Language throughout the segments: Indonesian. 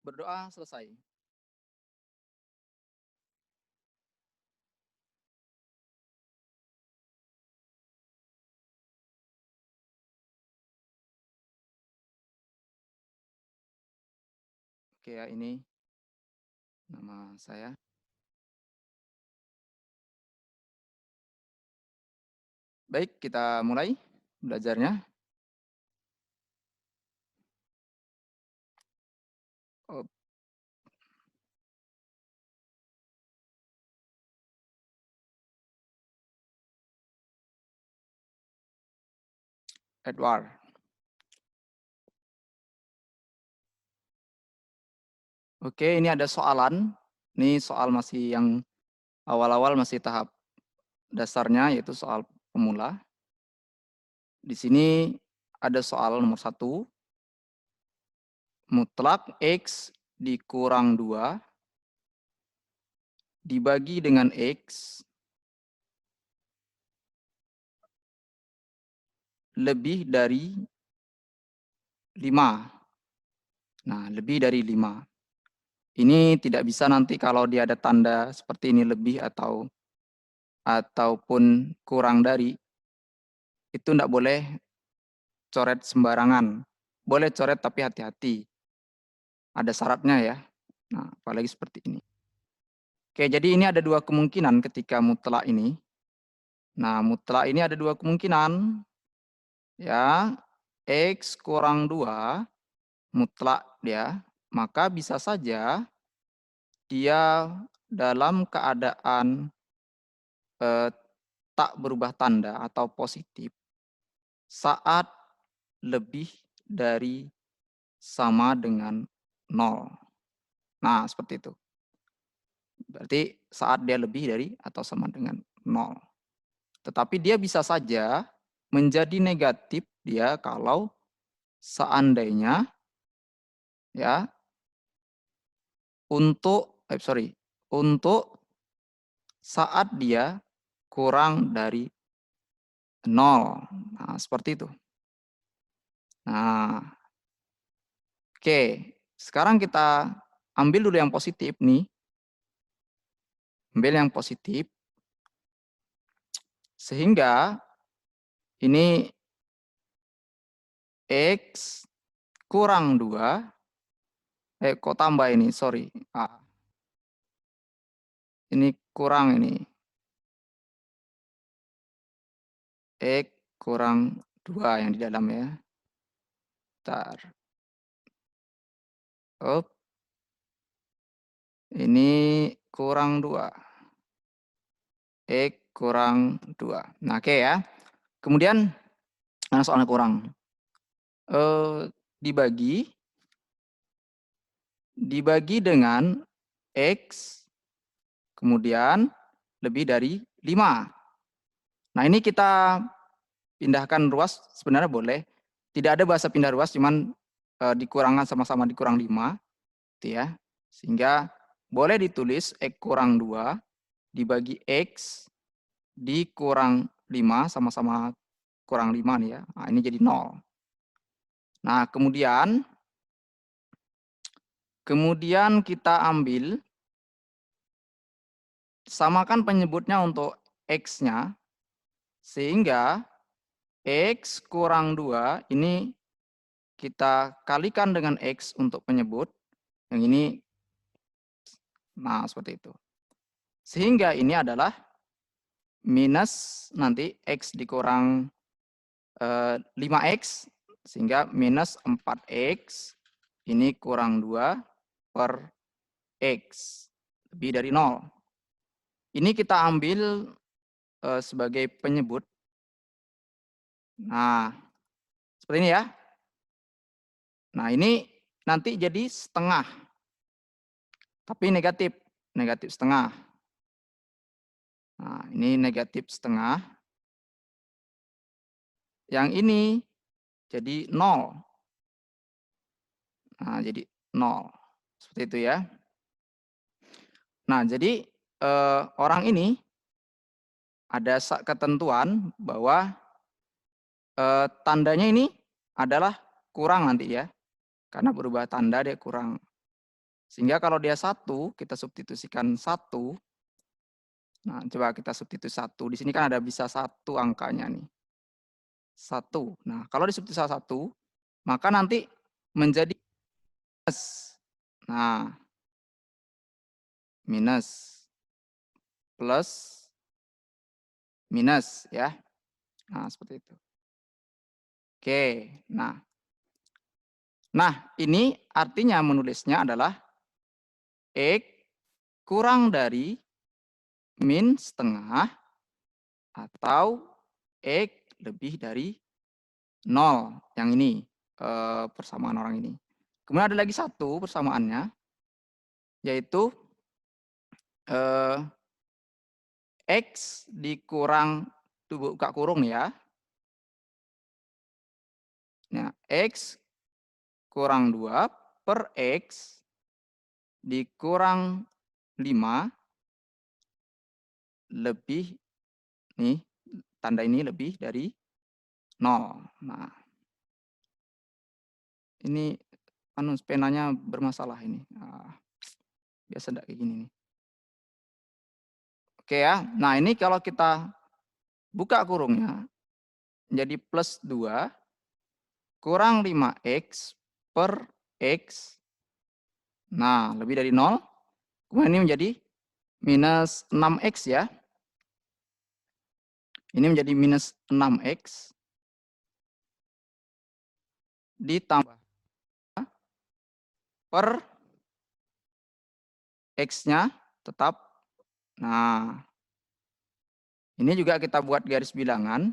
Berdoa selesai. Oke ya, ini nama saya. Baik, kita mulai belajarnya. Oh, Edward. Oke, ini ada soalan. Ini soal masih yang awal-awal, masih tahap dasarnya, yaitu soal pemula. Di sini ada soal nomor 1. Mutlak X dikurang 2 dibagi dengan X lebih dari 5. Nah, lebih dari 5. Ini tidak bisa nanti kalau dia ada tanda seperti ini lebih ataupun kurang dari, itu enggak boleh coret sembarangan. Boleh coret tapi hati-hati. Ada syaratnya ya. Nah, apalagi seperti ini. Oke, jadi ini ada 2 kemungkinan ketika mutlak ini. Nah, mutlak ini ada 2 kemungkinan. Ya, X kurang 2 mutlak dia, maka bisa saja dia dalam keadaan tak berubah tanda atau positif saat lebih dari sama dengan 0. Nah, seperti itu. Berarti saat dia lebih dari atau sama dengan 0. Tetapi dia bisa saja menjadi negatif dia kalau seandainya ya untuk saat dia kurang dari 0. Nah, seperti itu. Nah, oke. Sekarang kita ambil dulu yang positif nih. Ambil yang positif. Sehingga ini X kurang 2. Kok tambah ini? Sorry. Ini kurang ini. X kurang 2 yang di dalam ya. Bentar. Ini kurang 2. X kurang 2. Nah, oke ya. Kemudian, soalnya kurang. Dibagi dengan X, kemudian lebih dari 5. Nah, ini kita pindahkan ruas, sebenarnya boleh. Tidak ada bahasa pindah ruas, cuman dikurangkan sama-sama dikurang 5. Gitu ya. Sehingga boleh ditulis X kurang 2 dibagi X dikurang 5, sama-sama kurang 5 nih ya. Nah, ini jadi 0. Nah, kemudian kita ambil, samakan penyebutnya untuk X-nya, sehingga X kurang 2 ini kita kalikan dengan X untuk penyebut. Yang ini, nah seperti itu. Sehingga ini adalah minus nanti X dikurang 5X, sehingga minus 4X, ini kurang 2 per X, lebih dari 0. Ini kita ambil sebagai penyebut. Nah, seperti ini ya. Nah, ini nanti jadi setengah. Tapi negatif, negatif setengah. Nah, ini negatif setengah. Yang ini jadi 0. Nah, jadi 0. Seperti itu ya. Nah, jadi orang ini ada ketentuan bahwa tandanya ini adalah kurang nanti ya. Karena berubah tanda dia kurang. Sehingga kalau dia 1, kita substitusikan 1. Nah, coba kita substitusi 1. Di sini kan ada bisa 1 angkanya nih. 1. Nah, kalau disubstitusi 1, maka nanti menjadi minus. Nah, minus, plus, minus ya. Nah, seperti itu. Oke, nah. Nah, ini artinya menulisnya adalah X kurang dari min setengah atau X lebih dari 0. Yang ini persamaan orang ini. Kemudian ada lagi satu persamaannya, yaitu X dikurang, buka kurung ya. Nah, X kurang 2 per X dikurang 5 lebih, nih, tanda ini lebih dari 0. Nah, ini penanya bermasalah ini. Nah, biasa enggak kayak gini nih. Oke ya. Nah, ini kalau kita buka kurungnya jadi plus 2 kurang 5X per X. Nah, lebih dari 0. Kemudian ini menjadi minus 6X ya. Ini menjadi minus 6X ditambah per X-nya tetap. Nah, ini juga kita buat garis bilangan.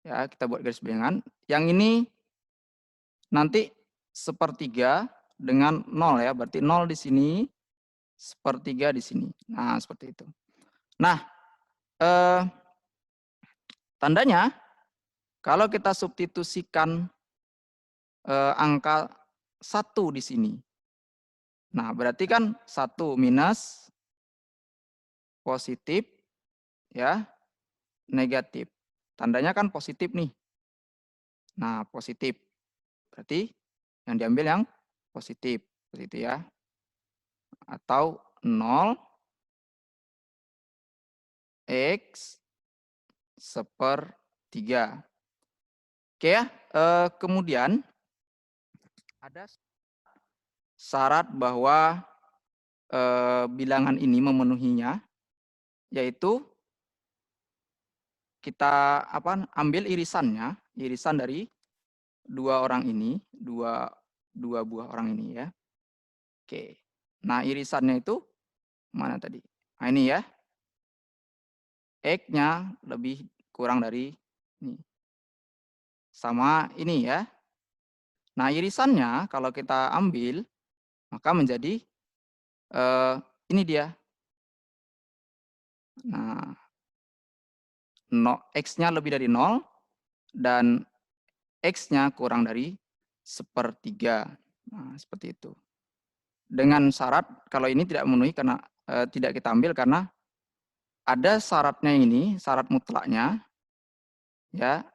Ya, kita buat garis bilangan. Yang ini nanti sepertiga dengan 0 ya. Berarti 0 di sini, sepertiga di sini. Nah, seperti itu. Nah, tandanya kalau kita substitusikan angka 1 di sini. Nah, berarti kan 1 minus, positif, ya, negatif. Tandanya kan positif nih. Nah, positif. Berarti yang diambil yang positif. Seperti itu ya. Atau 0 X sepertiga. Oke ya. Kemudian ada syarat bahwa bilangan ini memenuhinya, yaitu kita ambil irisannya, irisan dari dua orang ini, dua buah orang ini ya. Oke. Nah, irisannya itu mana tadi? Nah, ini ya. X-nya lebih kurang dari ini. Sama ini ya. Nah, irisannya kalau kita ambil, maka menjadi ini dia. Nah, X-nya lebih dari 0 dan X-nya kurang dari sepertiga. Nah, seperti itu. Dengan syarat kalau ini tidak memenuhi karena tidak kita ambil karena ada syaratnya ini, syarat mutlaknya. Ya,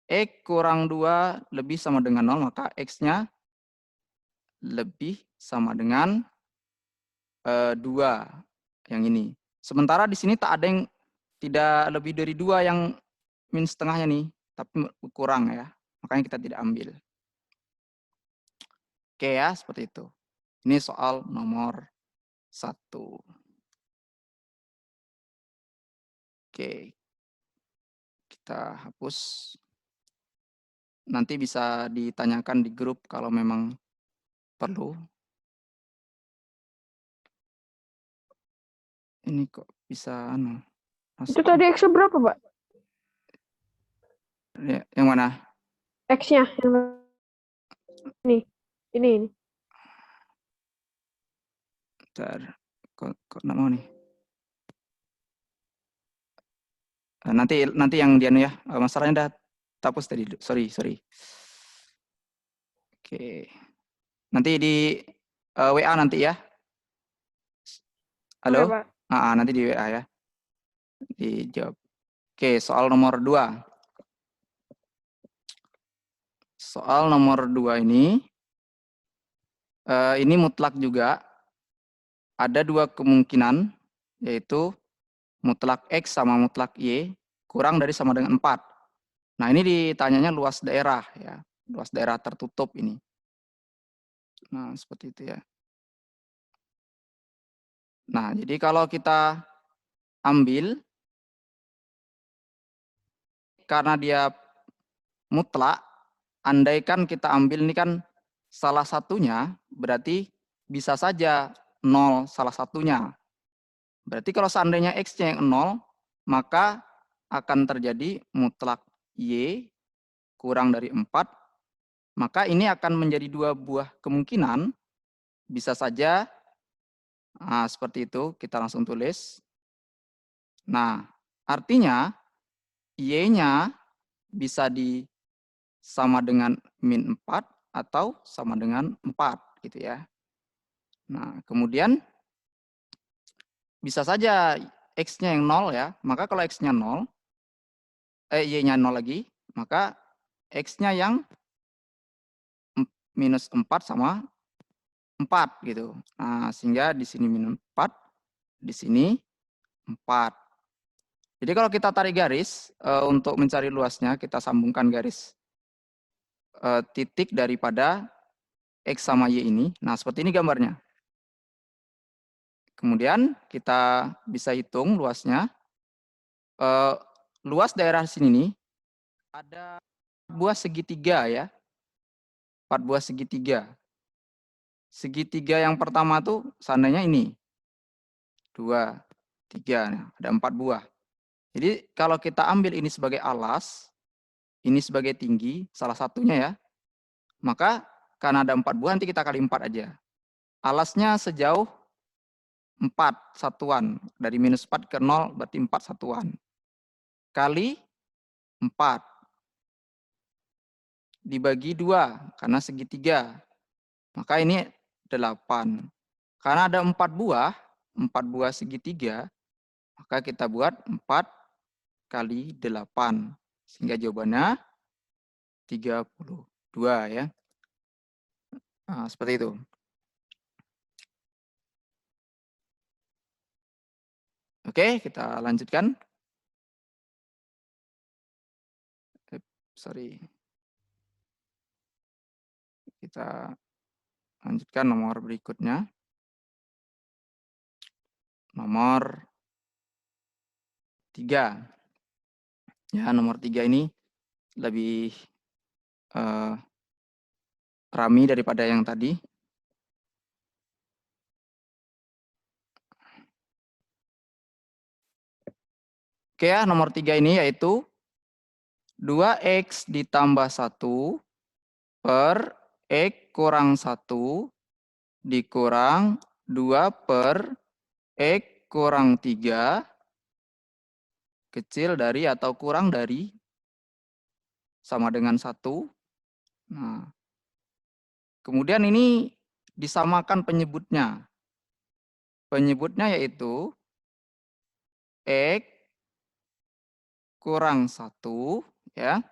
X kurang 2 lebih sama dengan 0, maka X-nya lebih sama dengan 2 yang ini. Sementara di sini tak ada yang tidak lebih dari 2 yang min setengahnya nih, tapi kurang ya. Makanya kita tidak ambil. Oke ya, seperti itu. Ini soal nomor 1. Oke. Kita hapus. Nanti bisa ditanyakan di grup kalau memang perlu. Ini kok bisa Itu tadi X berapa, Pak? Ya, yang mana? X-nya ini. Ini. Bentar. Kok enggak mau nih? Nanti yang dia ya. Masalahnya udah hapus tadi. Sorry. Oke. Nanti di WA nanti ya. Halo? Oke, Pak. Nanti di WA ya. Dijawab. Oke, soal nomor 2. Soal nomor 2 ini Ini mutlak juga. Ada dua kemungkinan, yaitu mutlak X sama mutlak Y kurang dari sama dengan 4. Nah, ini ditanyanya luas daerah ya. Luas daerah tertutup ini. Nah, seperti itu ya. Nah, jadi kalau kita ambil, karena dia mutlak, andaikan kita ambil ini kan salah satunya, berarti bisa saja 0 salah satunya. Berarti kalau seandainya X-nya yang 0, maka akan terjadi mutlak Y kurang dari 4, maka ini akan menjadi dua buah kemungkinan. Bisa saja, seperti itu, kita langsung tulis. Nah, artinya Y-nya bisa sama dengan min 4 atau sama dengan 4 gitu ya. Nah, kemudian bisa saja X-nya yang 0 ya. Maka kalau X-nya 0, Y-nya 0 lagi, maka X-nya yang minus 4 sama 4 gitu. Nah, sehingga di sini minus 4, di sini 4. Jadi kalau kita tarik garis, untuk mencari luasnya, kita sambungkan garis titik daripada X sama Y ini. Nah, seperti ini gambarnya. Kemudian kita bisa hitung luasnya. Luas daerah sini nih, ada 4 buah segitiga ya. 4 buah segitiga. Segitiga yang pertama tuh seandainya ini. 2, 3, nah, ada 4 buah. Jadi kalau kita ambil ini sebagai alas, ini sebagai tinggi, salah satunya ya, maka karena ada 4 buah, nanti kita kali 4 aja. Alasnya sejauh 4 satuan. Dari minus 4 ke 0 berarti 4 satuan. Kali 4. Dibagi 2, karena segitiga. Maka ini 8. Karena ada 4 buah segitiga, maka kita buat 4 kali 8. Sehingga jawabannya 32 ya. Nah, seperti itu. Oke, kita lanjutkan. Sorry. Kita lanjutkan nomor berikutnya. Nomor 3. Ya, nomor 3 ini lebih rami daripada yang tadi. Oke ya, nomor 3 ini yaitu 2X ditambah 1 per X kurang 1 dikurang 2 per X kurang 3 kecil dari atau kurang dari sama dengan 1. Nah, kemudian ini disamakan penyebutnya. Penyebutnya yaitu X kurang 1 ya.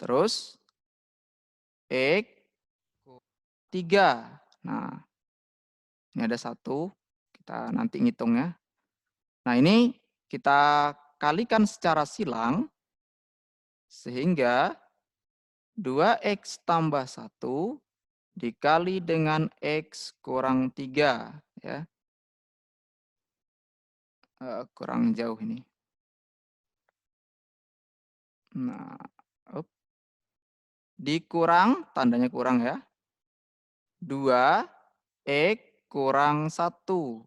Terus X 3. Nah, ini ada 1. Kita nanti ngitung ya. Nah, ini kita kalikan secara silang sehingga 2X tambah 1 dikali dengan X kurang 3 ya. Kurang jauh ini. Nah, dikurang, tandanya kurang ya. 2X kurang 1.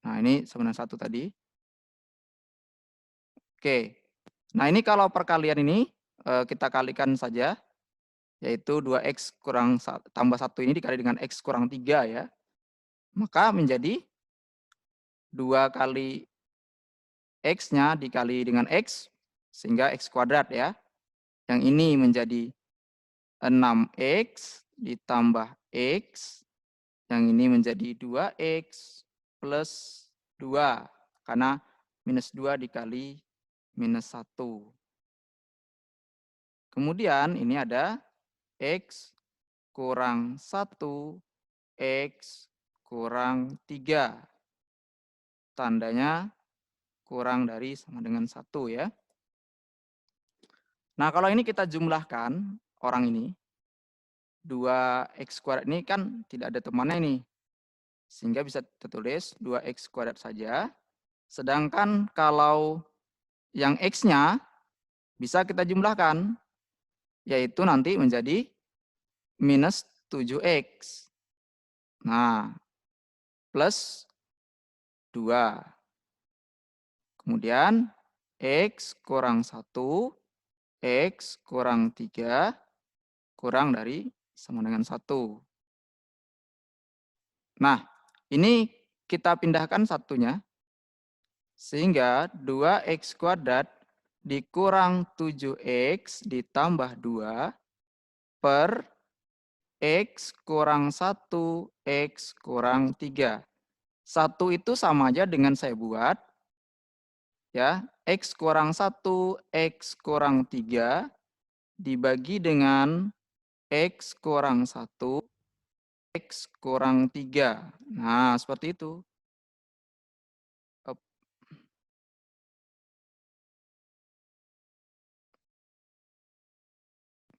Nah, ini sama dengan 1 tadi. Oke. Nah, ini kalau perkalian ini kita kalikan saja, yaitu 2X tambah 1 ini dikali dengan X kurang 3 ya. Maka menjadi 2 kali X-nya dikali dengan X, sehingga X kuadrat ya. Yang ini menjadi 6X ditambah X, yang ini menjadi 2X plus 2, karena minus 2 dikali minus 1. Kemudian ini ada X kurang 1, X kurang 3. Tandanya kurang dari sama dengan 1 ya. Nah, kalau ini kita jumlahkan orang ini, 2x² ini kan tidak ada temannya ini. Sehingga bisa tertulis 2x² saja. Sedangkan kalau yang x-nya bisa kita jumlahkan, yaitu nanti menjadi minus 7x. Nah, plus 2. Kemudian x kurang 1, x kurang 3, kurang dari sama dengan 1. Nah, ini kita pindahkan satunya, sehingga 2x² dikurang 7x ditambah 2 per x kurang 1, x kurang 3. 1 itu sama aja dengan saya buat, ya, x kurang 1, x kurang 3 dibagi dengan x kurang 1, x kurang 3. Nah, seperti itu.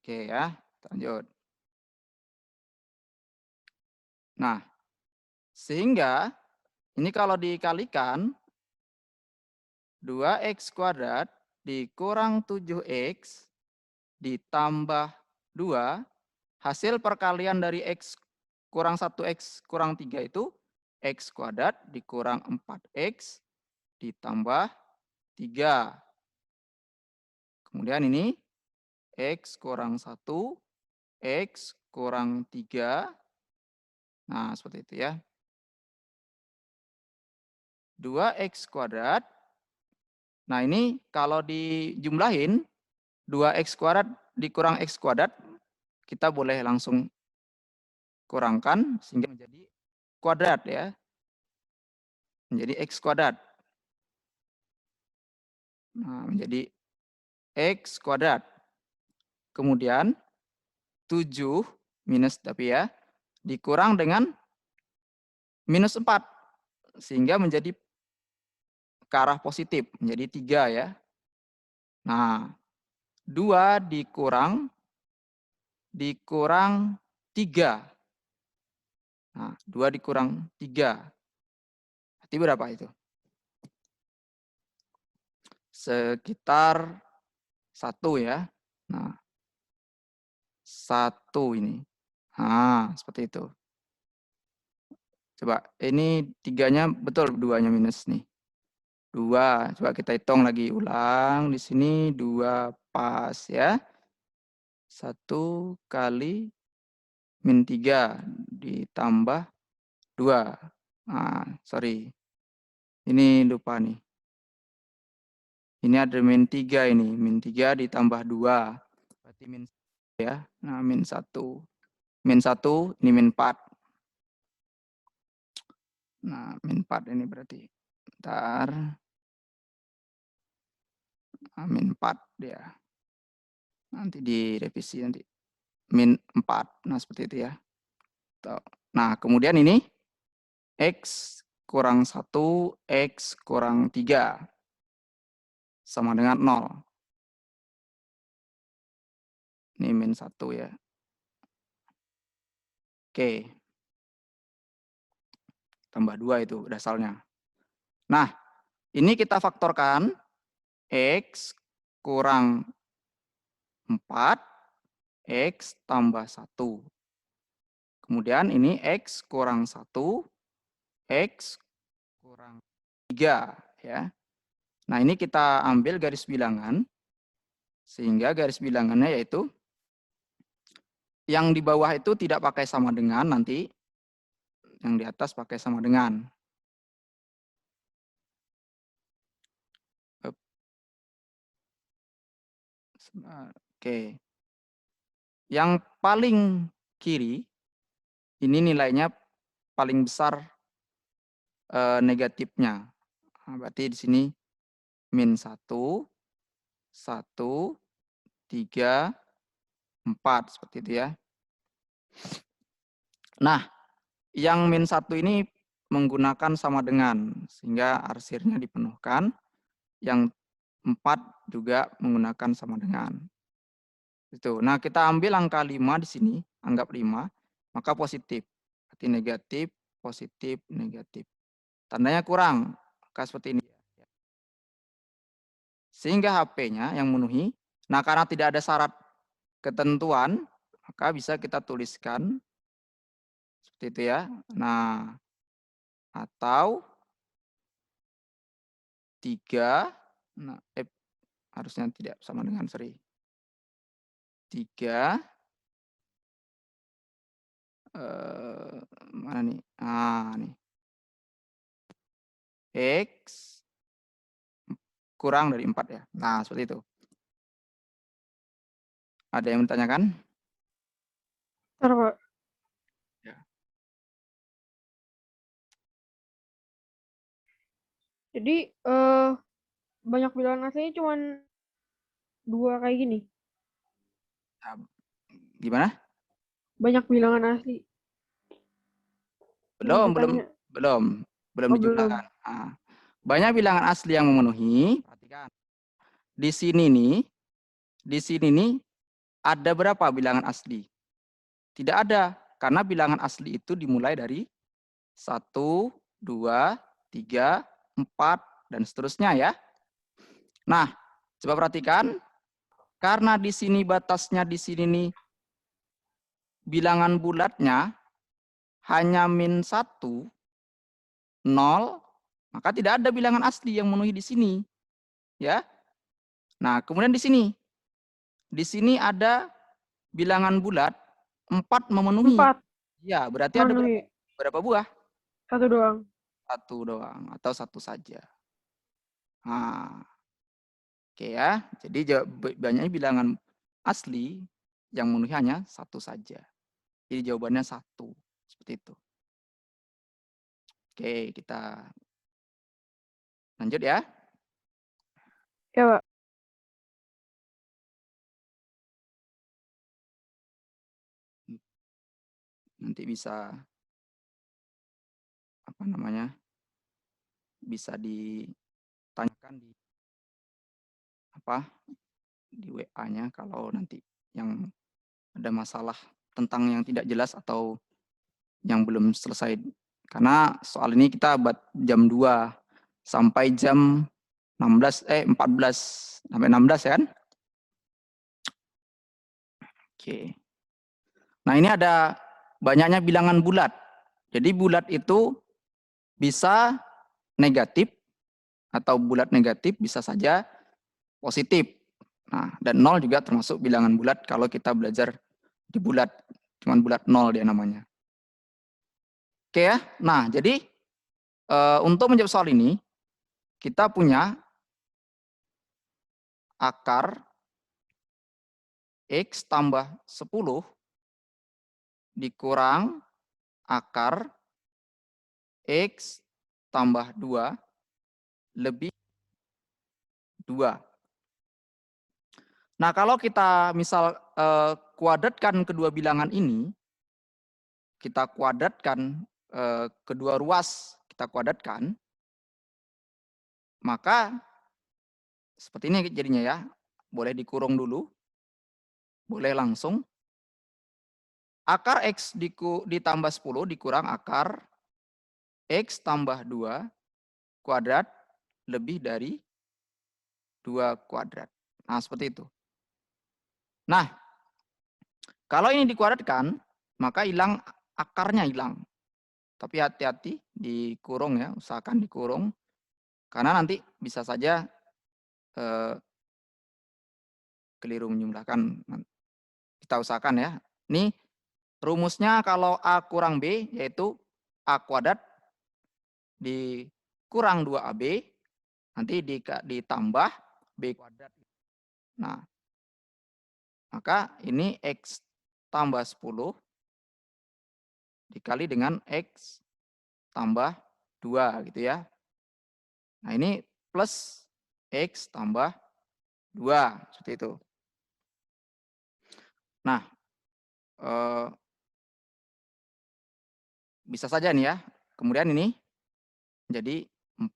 Oke ya, lanjut. Nah, sehingga ini kalau dikalikan 2x² dikurang 7x ditambah 2, hasil perkalian dari x kurang 1, x kurang 3 itu x² dikurang 4x ditambah 3. Kemudian ini x kurang 1, x kurang 3. Nah, seperti itu ya. 2x². Nah, ini kalau dijumlahin 2x² dikurang x², kita boleh langsung kurangkan sehingga menjadi kuadrat ya. Menjadi x². Nah, menjadi x². Kemudian 7 minus tapi ya, dikurang dengan minus 4 sehingga menjadi ke arah positif, menjadi 3 ya. Nah, 2 dikurang 3. Nah, 2 dikurang 3. Berarti berapa itu? Sekitar 1 ya. Nah, 1 ini. Nah, seperti itu. Coba, ini 3-nya betul 2-nya minus nih. 2, coba kita hitung lagi ulang. Di sini 2 pas ya. 1 kali min 3 ditambah 2. Nah, sorry. Ini lupa nih. Ini ada min 3 ini. Min 3 ditambah 2. Berarti min 1 ya. Nah, min 1. Min 1, ini min 4. Nah, min 4 ini berarti. Bentar. Nah, min 4 dia. Nanti direvisi nanti. Min 4. Nah, seperti itu ya. Nah, kemudian ini x kurang 1, x kurang 3. Sama dengan 0. Ini min 1 ya. Oke. Tambah 2 itu dasarnya. Nah, ini kita faktorkan. X kurang 4, X tambah 1. Kemudian ini X kurang 1, X kurang 3. Ya. Nah, ini kita ambil garis bilangan. Sehingga garis bilangannya yaitu yang di bawah itu tidak pakai sama dengan nanti. Yang di atas pakai sama dengan. Oke. Yang paling kiri, ini nilainya paling besar negatifnya. Nah, berarti di sini min 1, 1, 3, 4. Seperti itu ya. Nah, yang min 1 ini menggunakan sama dengan, sehingga arsirnya dipenuhkan. Yang 4 juga menggunakan sama dengan. Itu. Nah, kita ambil angka 5 di sini, anggap 5, maka positif. Berarti negatif, positif, negatif. Tandanya kurang, maka seperti ini. Sehingga HP-nya yang memenuhi. Nah, karena tidak ada syarat ketentuan, maka bisa kita tuliskan seperti itu ya. Nah, atau 3, nah, harusnya tidak sama dengan seri. 3, mana nih? Ah, nih. X kurang dari 4 ya. Nah, seperti itu. Ada yang bertanyakan? Bentar, Pak. Ya. Jadi banyak bilangan aslinya cuman 2 kayak gini. Nah, gimana? Banyak bilangan asli yang Belum ditanya. Oh, belum. dijumlahkan. Nah, banyak bilangan asli yang memenuhi. Perhatikan. Di sini nih ada berapa bilangan asli? Tidak ada, karena bilangan asli itu dimulai dari 1, 2, 3, 4, dan seterusnya ya. Nah, coba perhatikan, karena di sini batasnya di sini nih bilangan bulatnya hanya min 1, 0, maka tidak ada bilangan asli yang memenuhi di sini. Ya. Nah, kemudian di sini ada bilangan bulat 4 memenuhi. 4 Ya, berarti ada memenuhi. berapa buah? 1 doang. 1 doang atau 1 saja. Nah, oke ya. Jadi banyak bilangan asli yang memenuhi hanya 1 saja. Jadi jawabannya 1. Seperti itu. Oke, kita lanjut ya. Ya, Pak. Nanti bisa apa namanya? Bisa ditanyakan di WA-nya kalau nanti yang ada masalah tentang yang tidak jelas atau yang belum selesai. Karena soal ini kita buat jam 2 sampai jam 14 sampai 16 ya kan? Oke. Nah, ini ada banyaknya bilangan bulat. Jadi bulat itu bisa negatif atau bulat negatif, bisa saja positif. Nah, dan 0 juga termasuk bilangan bulat kalau kita belajar di bulat. Cuman bulat 0 dia namanya. Oke ya. Nah, jadi untuk menjawab soal ini, kita punya akar X tambah 10 dikurang akar X tambah 2 lebih 2. Nah, kalau kita misal kuadratkan kedua bilangan ini, kita kuadratkan kedua ruas, kita kuadratkan, maka seperti ini jadinya ya. Boleh dikurung dulu, boleh langsung. Akar X ditambah 10 dikurang akar X tambah 2 kuadrat lebih dari 2 kuadrat. Nah, seperti itu. Nah, kalau ini dikuadratkan, maka hilang akarnya hilang. Tapi hati-hati dikurung ya, usahakan dikurung. Karena nanti bisa saja keliru menjumlahkan. Kita usahakan ya. Ini rumusnya kalau A kurang B, yaitu A kuadrat dikurang 2AB, nanti ditambah B kuadrat. Nah, maka ini X tambah 10 dikali dengan X tambah 2 gitu ya. Nah, ini plus X tambah 2, seperti itu. Nah, bisa saja nih ya. Kemudian ini jadi 4.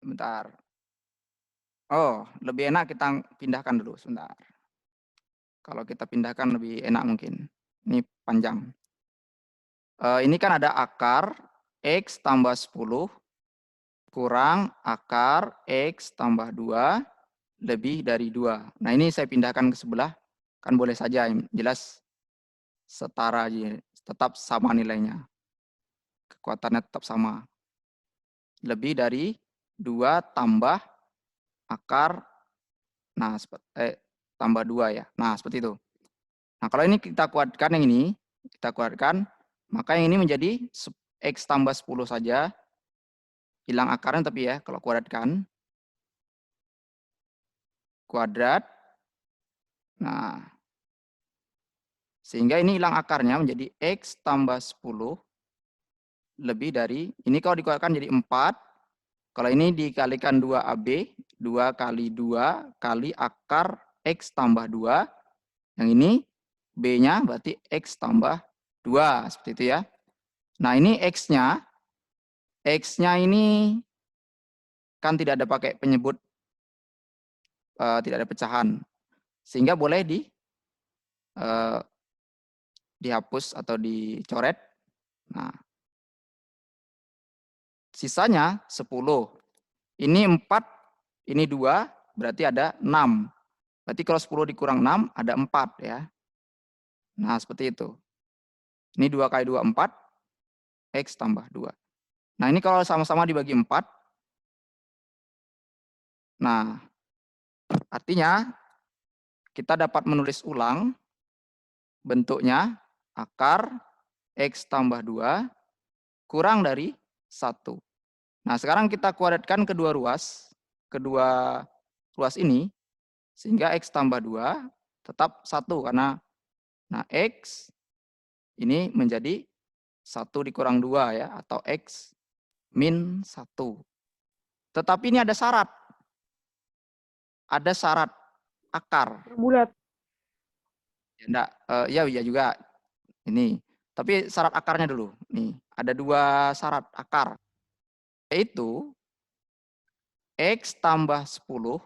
Bentar. Oh, lebih enak kita pindahkan dulu sebentar. Kalau kita pindahkan lebih enak mungkin. Ini panjang. Ini kan ada akar X tambah 10 kurang akar X tambah 2 lebih dari 2. Nah, ini saya pindahkan ke sebelah. Kan boleh saja, jelas setara aja, tetap sama nilainya. Kekuatannya tetap sama. Lebih dari 2 tambah akar, nah, tambah 2 ya. Nah, seperti itu. Nah, kalau ini kita kuatkan yang ini, kita kuatkan, maka yang ini menjadi X tambah 10 saja. Hilang akarnya tapi ya, kalau kuadratkan. Kuadrat. Nah, sehingga ini hilang akarnya menjadi X tambah 10 lebih dari, ini kalau dikuatkan jadi 4. Kalau ini dikalikan 2AB, 2 kali 2 kali akar X tambah 2. Yang ini B-nya berarti X tambah 2. Seperti itu ya. Nah, ini X-nya. X-nya ini kan tidak ada pakai penyebut, tidak ada pecahan. Sehingga boleh dihapus atau dicoret. Nah, sisanya 10. Ini 4, ini 2, berarti ada 6. Berarti kalau 10 dikurang 6, ada 4 ya. Nah, seperti itu. Ini 2 kali 2, 4. X tambah 2. Nah, ini kalau sama-sama dibagi 4. Nah, artinya kita dapat menulis ulang bentuknya akar X tambah 2 kurang dari 1. Nah, sekarang kita kuadratkan kedua ruas ini, sehingga X tambah 2 tetap 1, karena nah X ini menjadi 1 dikurang 2 ya, atau X min 1. Tetapi ini ada syarat. Ada syarat akar. Bulat. Ya, enggak, ya juga. Ini. Tapi syarat akarnya dulu. Nih, ada 2 syarat akar. Yaitu X tambah 10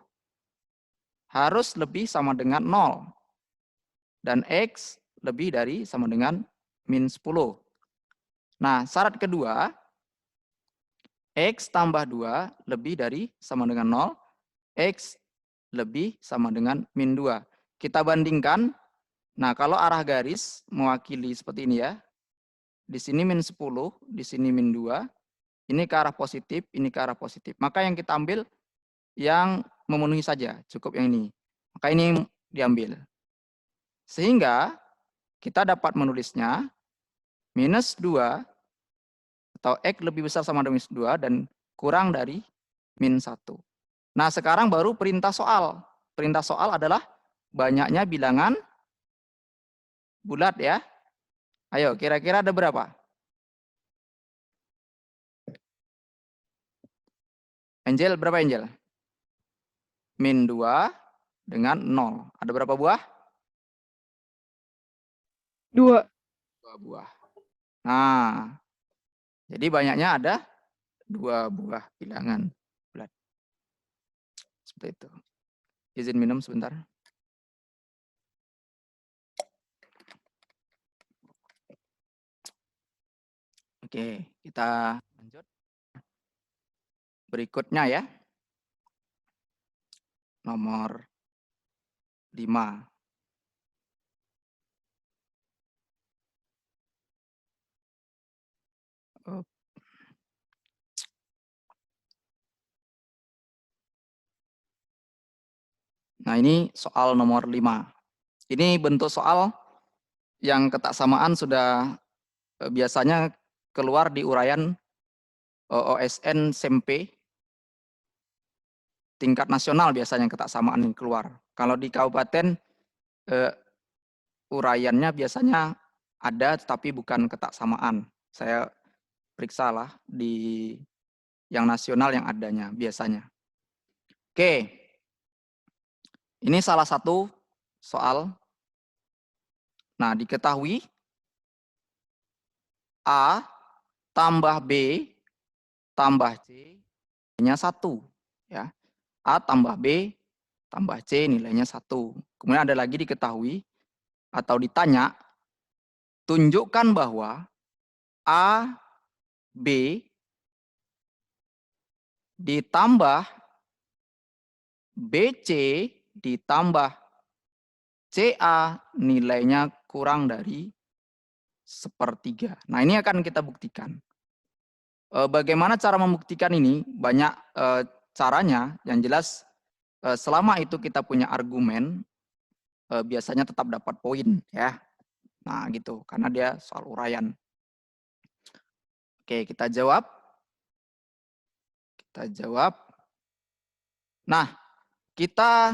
harus lebih sama dengan 0. Dan X lebih dari sama dengan min 10. Nah, syarat kedua, X tambah 2 lebih dari sama dengan 0, X lebih sama dengan min 2. Kita bandingkan, nah kalau arah garis mewakili seperti ini ya, di sini min 10, di sini min 2, ini ke arah positif, ini ke arah positif. Maka yang kita ambil yang memenuhi saja, cukup yang ini. Maka ini diambil. Sehingga kita dapat menulisnya minus 2 atau X lebih besar sama dengan minus 2 dan kurang dari min 1. Nah, sekarang baru perintah soal. Perintah soal adalah banyaknya bilangan bulat ya. Ayo, kira-kira ada berapa? Angel, berapa Angel? Min 2 dengan 0. Ada berapa buah? 2. 2 buah. Nah, jadi banyaknya ada 2 buah bilangan bulat. Seperti itu. Izin minum sebentar. Oke, kita lanjut. Berikutnya ya. Nomor 5. Nah, ini soal nomor 5. Ini bentuk soal yang ketaksamaan sudah biasanya keluar di uraian OSN SMP tingkat nasional, biasanya ketaksamaan ini keluar. Kalau di kabupaten uraiannya biasanya ada tetapi bukan ketaksamaan. Saya periksalah di yang nasional yang adanya biasanya. Oke. Ini salah satu soal. Nah, diketahui A tambah B tambah C nilainya 1. Ya. A tambah B tambah C nilainya 1. Kemudian ada lagi diketahui atau ditanya, tunjukkan bahwa A, B ditambah BC ditambah CA nilainya kurang dari 1/3. Nah, ini akan kita buktikan. Bagaimana cara membuktikan ini? Banyak caranya. Yang jelas selama itu kita punya argumen, biasanya tetap dapat poin ya. Nah, gitu. Karena dia soal uraian. Oke, kita jawab. Kita jawab. Nah, kita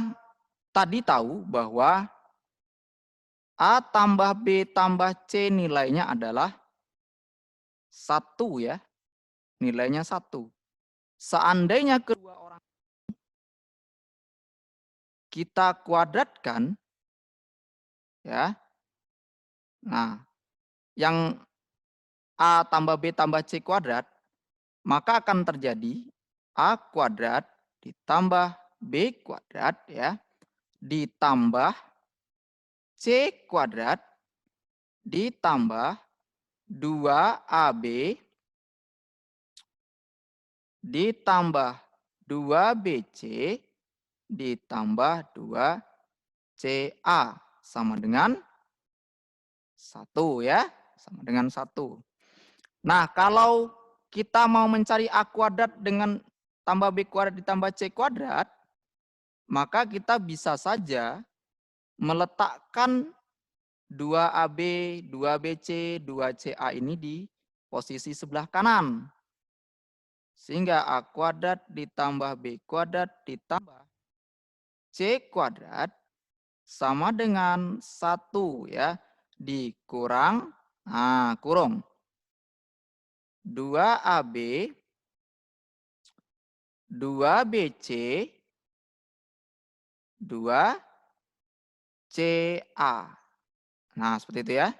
tadi tahu bahwa A tambah B tambah C nilainya adalah 1 ya. Nilainya 1. Seandainya kedua orang kita kuadratkan, ya. Nah, yang A tambah B tambah C kuadrat, maka akan terjadi A kuadrat ditambah B kuadrat ya, ditambah C kuadrat ditambah 2AB ditambah 2BC ditambah 2CA sama dengan 1 ya, sama dengan 1. Nah, kalau kita mau mencari A kuadrat dengan tambah B kuadrat ditambah C kuadrat, maka kita bisa saja meletakkan 2AB, 2BC, 2CA ini di posisi sebelah kanan. Sehingga A kuadrat ditambah B kuadrat ditambah C kuadrat sama dengan 1 ya. Dikurang, nah kurung. 2AB, 2BC, 2CA. Nah, seperti itu ya.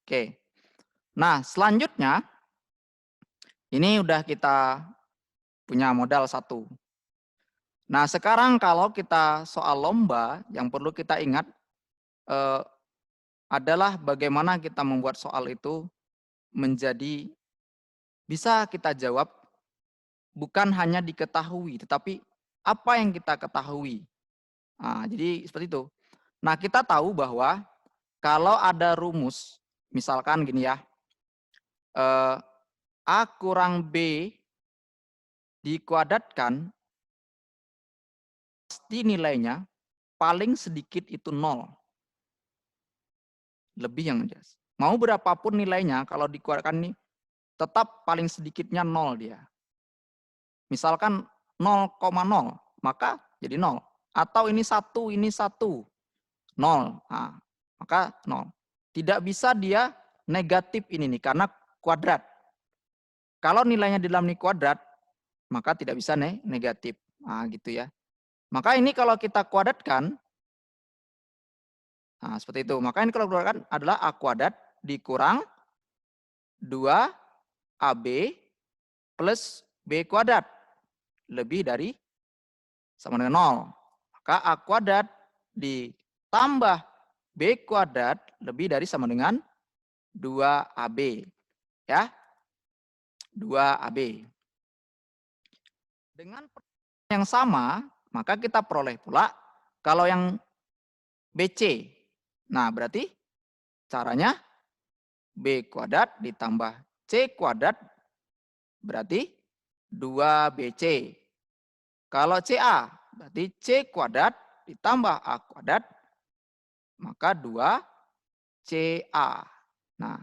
Oke. Nah, selanjutnya ini udah kita punya modal 1. Nah, sekarang kalau kita soal lomba, yang perlu kita ingat adalah bagaimana kita membuat soal itu menjadi bisa kita jawab bukan hanya diketahui, tetapi apa yang kita ketahui. Nah, jadi seperti itu. Nah, kita tahu bahwa kalau ada rumus, misalkan gini ya, A kurang B dikuadratkan, pasti nilainya paling sedikit itu 0. Lebih yang jelas. Mau berapapun nilainya, kalau dikuadratkan nih, tetap paling sedikitnya 0 dia. Misalkan 0,0, maka jadi 0. Atau ini 1, 0. Nah, maka 0. Tidak bisa dia negatif ini nih, karena kuadrat. Kalau nilainya di dalam ini kuadrat, maka tidak bisa negatif. Nah, gitu ya. Maka ini kalau kita kuadratkan, nah seperti itu. Maka ini kalau kuadratkan adalah A kuadrat dikurang 2AB plus B kuadrat. Lebih dari sama dengan 0. Maka A kuadrat ditambah B kuadrat lebih dari sama dengan 2AB. Ya. 2AB. Dengan yang sama, maka kita peroleh pula kalau yang BC. Nah, berarti caranya B kuadrat ditambah C kuadrat berarti 2BC. Kalau CA berarti C kuadrat ditambah A kuadrat maka 2CA. Nah,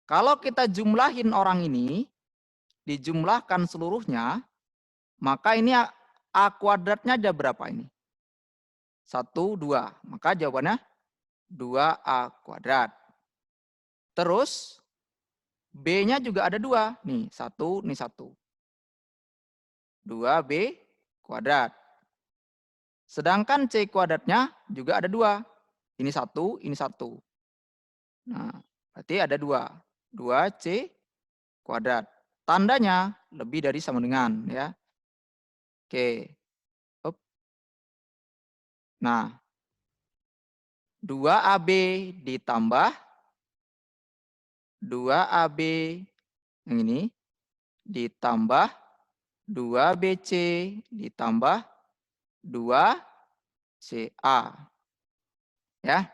kalau kita jumlahin orang ini, dijumlahkan seluruhnya, maka ini A kuadratnya ada berapa ini? 1, 2. Maka jawabannya 2A kuadrat. Terus B-nya juga ada 2. Nih, 1, nih 1. 2B kuadrat. Sedangkan C kuadratnya juga ada 2. Ini 1, ini 1. Nah, Berarti ada 2. 2C kuadrat. Tandanya lebih dari sama dengan, ya. Oke. Up. Nah, 2AB ditambah 2AB yang ini ditambah 2BC ditambah 2CA. Ya.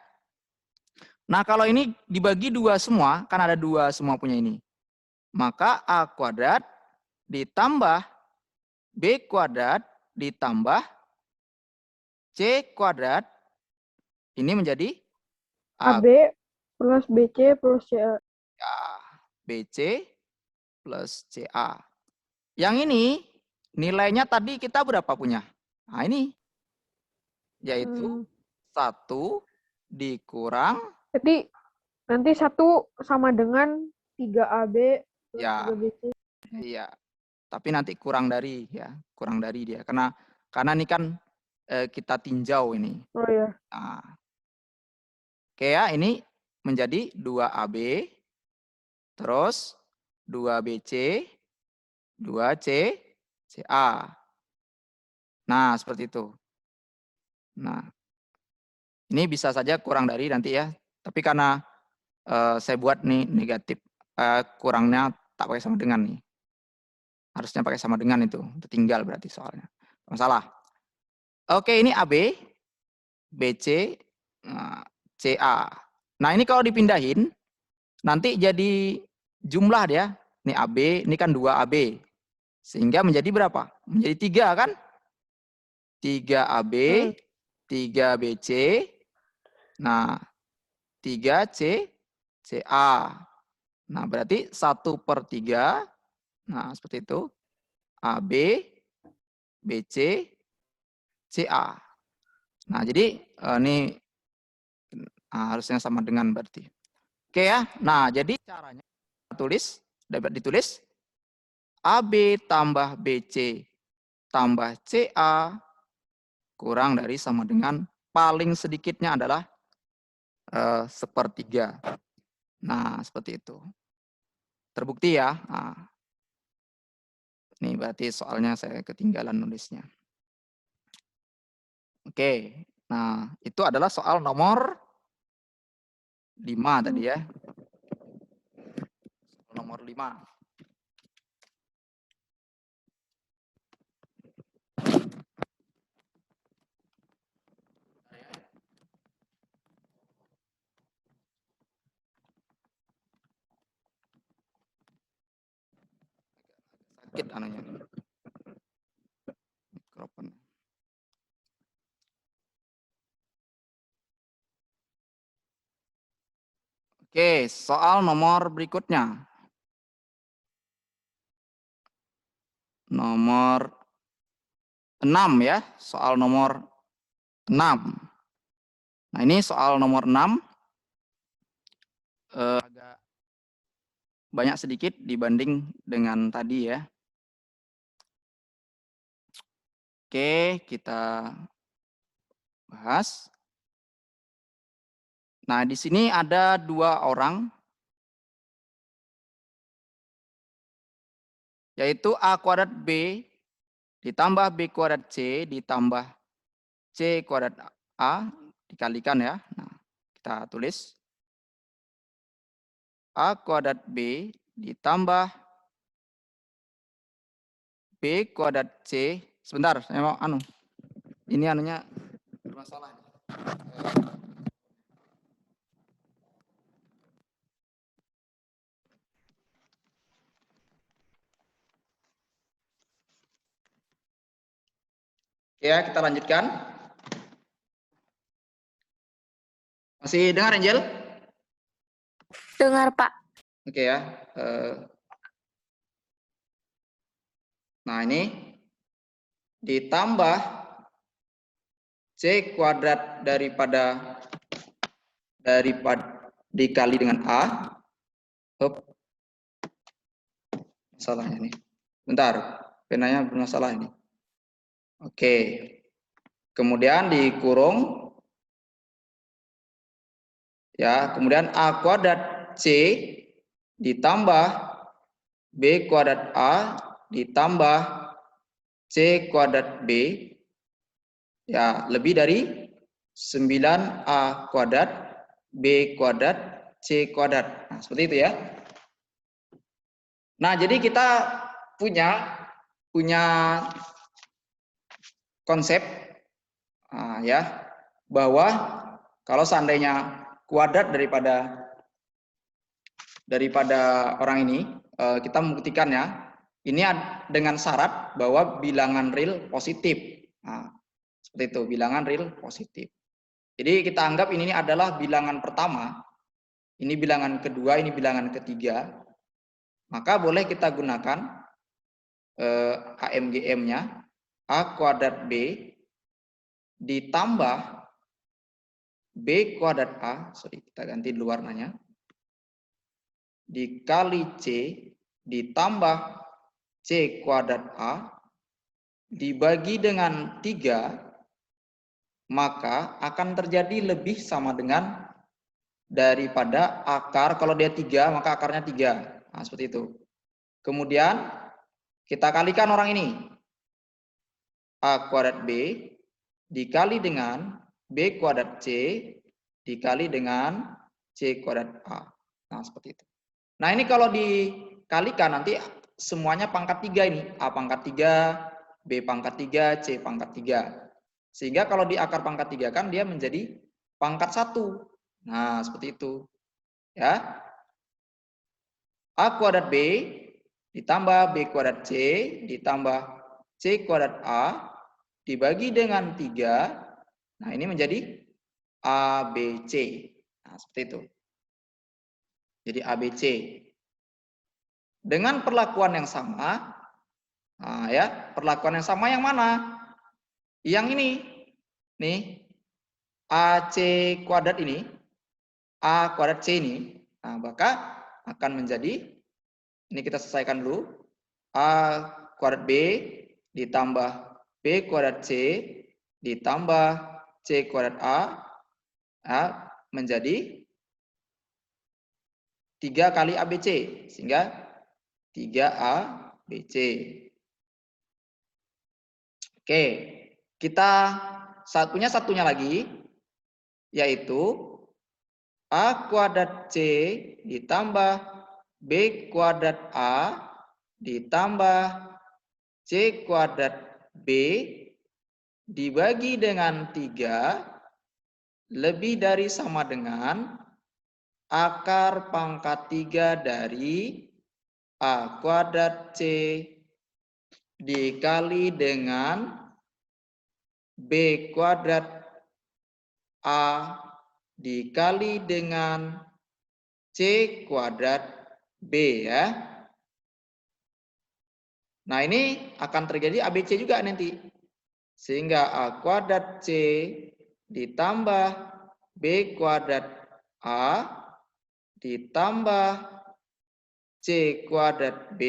Nah, kalau ini dibagi 2 semua, kan ada 2 semua punya ini. Maka A kuadrat ditambah B kuadrat ditambah C kuadrat ini menjadi AB plus BC plus CA. BC plus CA. Yang ini nilainya tadi kita berapa punya? Nah, ini yaitu 1 dikurang. Jadi nanti 1 sama dengan 3AB plus Ya. 3BC. Iya. Tapi nanti kurang dari, ya. Kurang dari dia. Karena ini kan kita tinjau ini. Oh ya. Nah. Oke ya, ini menjadi 2AB, terus 2BC, 2C, CA. Nah, seperti itu. Nah, ini bisa saja kurang dari nanti ya. Tapi karena saya buat nih negatif, kurangnya tak pakai sama dengan nih. Harusnya pakai sama dengan itu. Tertinggal berarti soalnya. Masalah. Oke, ini AB, BC, CA. Nah, ini kalau dipindahin, nanti jadi jumlah dia. Ini AB, ini kan 2AB. Sehingga menjadi berapa? Menjadi 3 kan? 3AB, 3BC, nah 3C, CA. Nah, berarti 1/3, nah seperti itu, AB, BC, CA. Nah, jadi ini harusnya sama dengan berarti. Oke ya, nah jadi caranya dapat ditulis AB tambah BC tambah CA kurang dari sama dengan paling sedikitnya adalah 1/3. Nah, seperti itu. Terbukti ya. Nah, ini berarti soalnya saya ketinggalan nulisnya. Oke. Nah, itu adalah soal nomor 5 tadi ya. Nomor 5. Sakit anunya. Mikrofon. Oke, soal nomor berikutnya. Nomor 6 ya, soal nomor 6. Nah, ini soal nomor 6 agak banyak sedikit dibanding dengan tadi ya. Oke, kita bahas. Nah, di sini ada 2 orang, yaitu A kuadrat B ditambah B kuadrat C ditambah C kuadrat A dikalikan ya. Nah, kita tulis A kuadrat B ditambah B kuadrat C. Sebentar, saya mau ini anunya bermasalah. Ya, kita lanjutkan. Masih dengar, Angel? Dengar, Pak. Oke ya. Nah, ini ditambah C kuadrat daripada dikali dengan A. Salahnya nih. Bentar, penanya bermasalah ini. Oke. Kemudian dikurung. Ya, kemudian A kuadrat C ditambah B kuadrat A ditambah C kuadrat B, ya, lebih dari 9A kuadrat B kuadrat C kuadrat. Nah, seperti itu ya. Nah, jadi kita punya konsep ya, bahwa kalau seandainya kuadrat daripada orang ini, kita membuktikannya ini dengan syarat bahwa bilangan real positif. Nah, seperti itu, bilangan real positif. Jadi kita anggap ini adalah bilangan pertama, ini bilangan kedua, ini bilangan ketiga. Maka boleh kita gunakan AMGM-nya A kuadrat B ditambah B kuadrat A, kita ganti dulu warnanya, dikali C ditambah C kuadrat A dibagi dengan 3, maka akan terjadi lebih sama dengan daripada akar. Kalau dia 3, maka akarnya 3. Nah, seperti itu. Kemudian kita kalikan orang ini. A kuadrat B dikali dengan B kuadrat C dikali dengan C kuadrat A. Nah, seperti itu. Nah, ini kalau dikalikan nanti semuanya pangkat 3 ini. A pangkat 3, B pangkat 3, C pangkat 3. Sehingga kalau di akar pangkat 3 kan dia menjadi pangkat 1. Nah, seperti itu. Ya. A kuadrat B ditambah B kuadrat C ditambah C kuadrat A dibagi dengan 3. Nah, ini menjadi ABC. Nah, seperti itu. Jadi ABC. Dengan perlakuan yang sama, nah ya, perlakuan yang sama yang mana? Yang ini. Nih. AC kuadrat ini, A kuadrat C ini. Nah, maka akan menjadi, ini kita selesaikan dulu. A kuadrat B ditambah B kuadrat C ditambah C kuadrat A, ya, menjadi 3 kali ABC, sehingga 3ABC. Oke, kita punya satunya lagi, yaitu A kuadrat C ditambah B kuadrat A ditambah C kuadrat B dibagi dengan 3 lebih dari sama dengan akar pangkat 3 dari A kuadrat C dikali dengan B kuadrat A dikali dengan C kuadrat B, ya. Nah, ini akan terjadi ABC juga nanti. Sehingga A kuadrat C ditambah B kuadrat A ditambah C kuadrat B.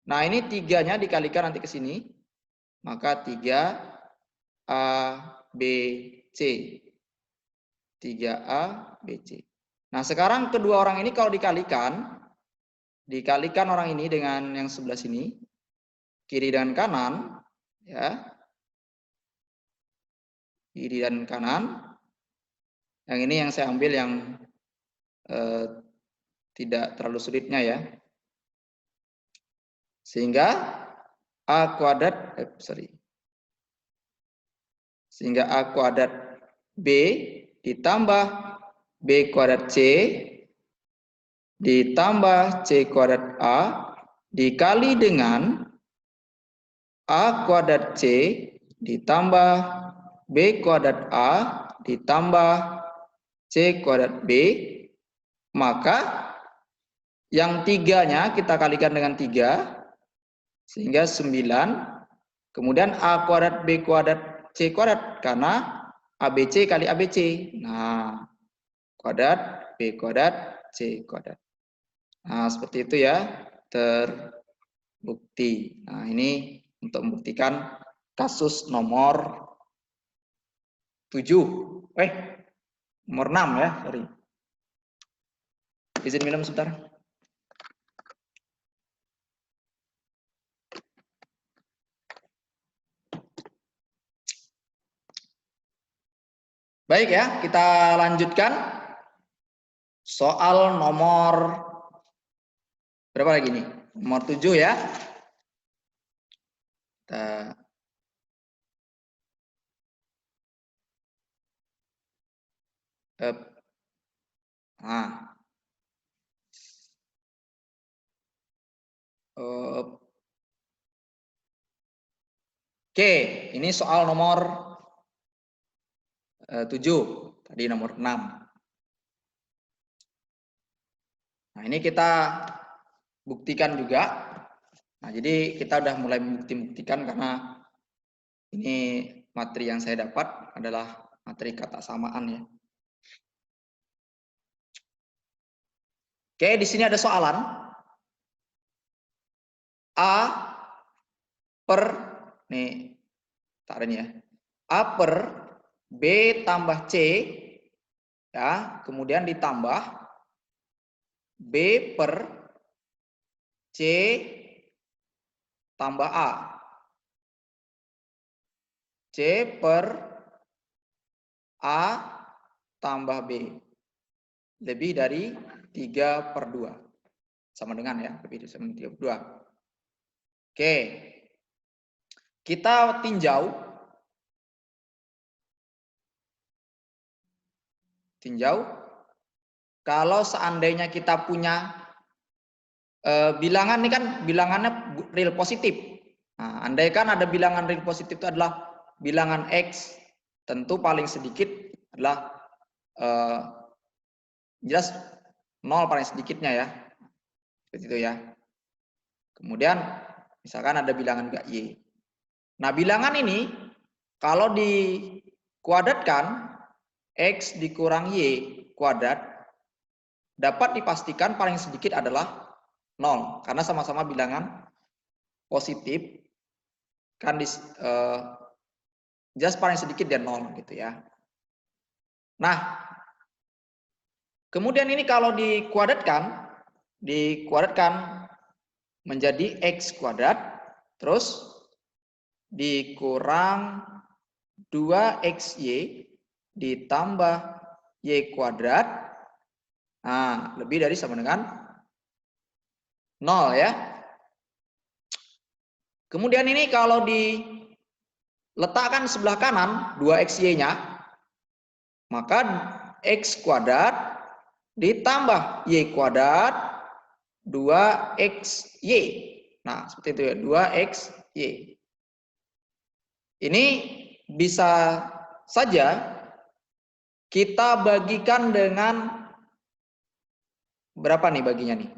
Nah, ini 3-nya dikalikan nanti ke sini. Maka 3ABC. 3ABC. Nah, sekarang kedua orang ini kalau dikalikan orang ini dengan yang sebelah sini, kiri dan kanan, ya. Kiri dan kanan. Yang ini yang saya ambil yang tidak terlalu sulitnya, ya. Sehingga A kuadrat, sehingga A kuadrat B ditambah B kuadrat C ditambah C kuadrat A dikali dengan A kuadrat C ditambah B kuadrat A ditambah C kuadrat B, maka yang 3-nya kita kalikan dengan 3 sehingga 9, kemudian A kuadrat B kuadrat C kuadrat karena ABC kali ABC. Nah, kuadrat B kuadrat C kuadrat. Nah, seperti itu ya, terbukti. Nah, ini untuk membuktikan kasus nomor 7. Nomor 6 ya, sorry. Izin minum sebentar. Baik ya, kita lanjutkan. Soal nomor berapa lagi nih? Nomor 7 ya. Kita Oke, ini soal nomor 7, tadi nomor 6. Nah, ini kita buktikan juga. Nah, jadi kita udah mulai membuktikan karena ini materi yang saya dapat adalah materi kata samaan ya. Oke, di sini ada soalan. A per, nih, tarik ini ya. A per B tambah C, ya, kemudian ditambah B per C tambah A. C per A tambah B. Lebih dari 3/2. Sama dengan ya, lebih dari 3/2. Oke. Kita tinjau. Kalau seandainya kita punya bilangan, ini kan bilangannya real positif. Nah, andaikan ada bilangan real positif itu adalah bilangan X, tentu paling sedikit adalah jelas 0 paling sedikitnya ya. Seperti itu ya. Kemudian misalkan ada bilangan juga Y. Nah, bilangan ini kalau dikuadratkan X dikurang Y kuadrat dapat dipastikan paling sedikit adalah 0 karena sama-sama bilangan positif kan jelas paling sedikit dan 0 gitu ya. Nah, kemudian ini kalau dikuadratkan menjadi X kuadrat terus dikurang 2XY ditambah Y kuadrat, nah lebih dari sama dengan 0 ya. Kemudian ini kalau diletakkan sebelah kanan 2XY-nya, maka X kuadrat ditambah Y kuadrat 2XY. Nah, seperti itu ya, 2XY. Ini bisa saja kita bagikan dengan berapa nih baginya nih?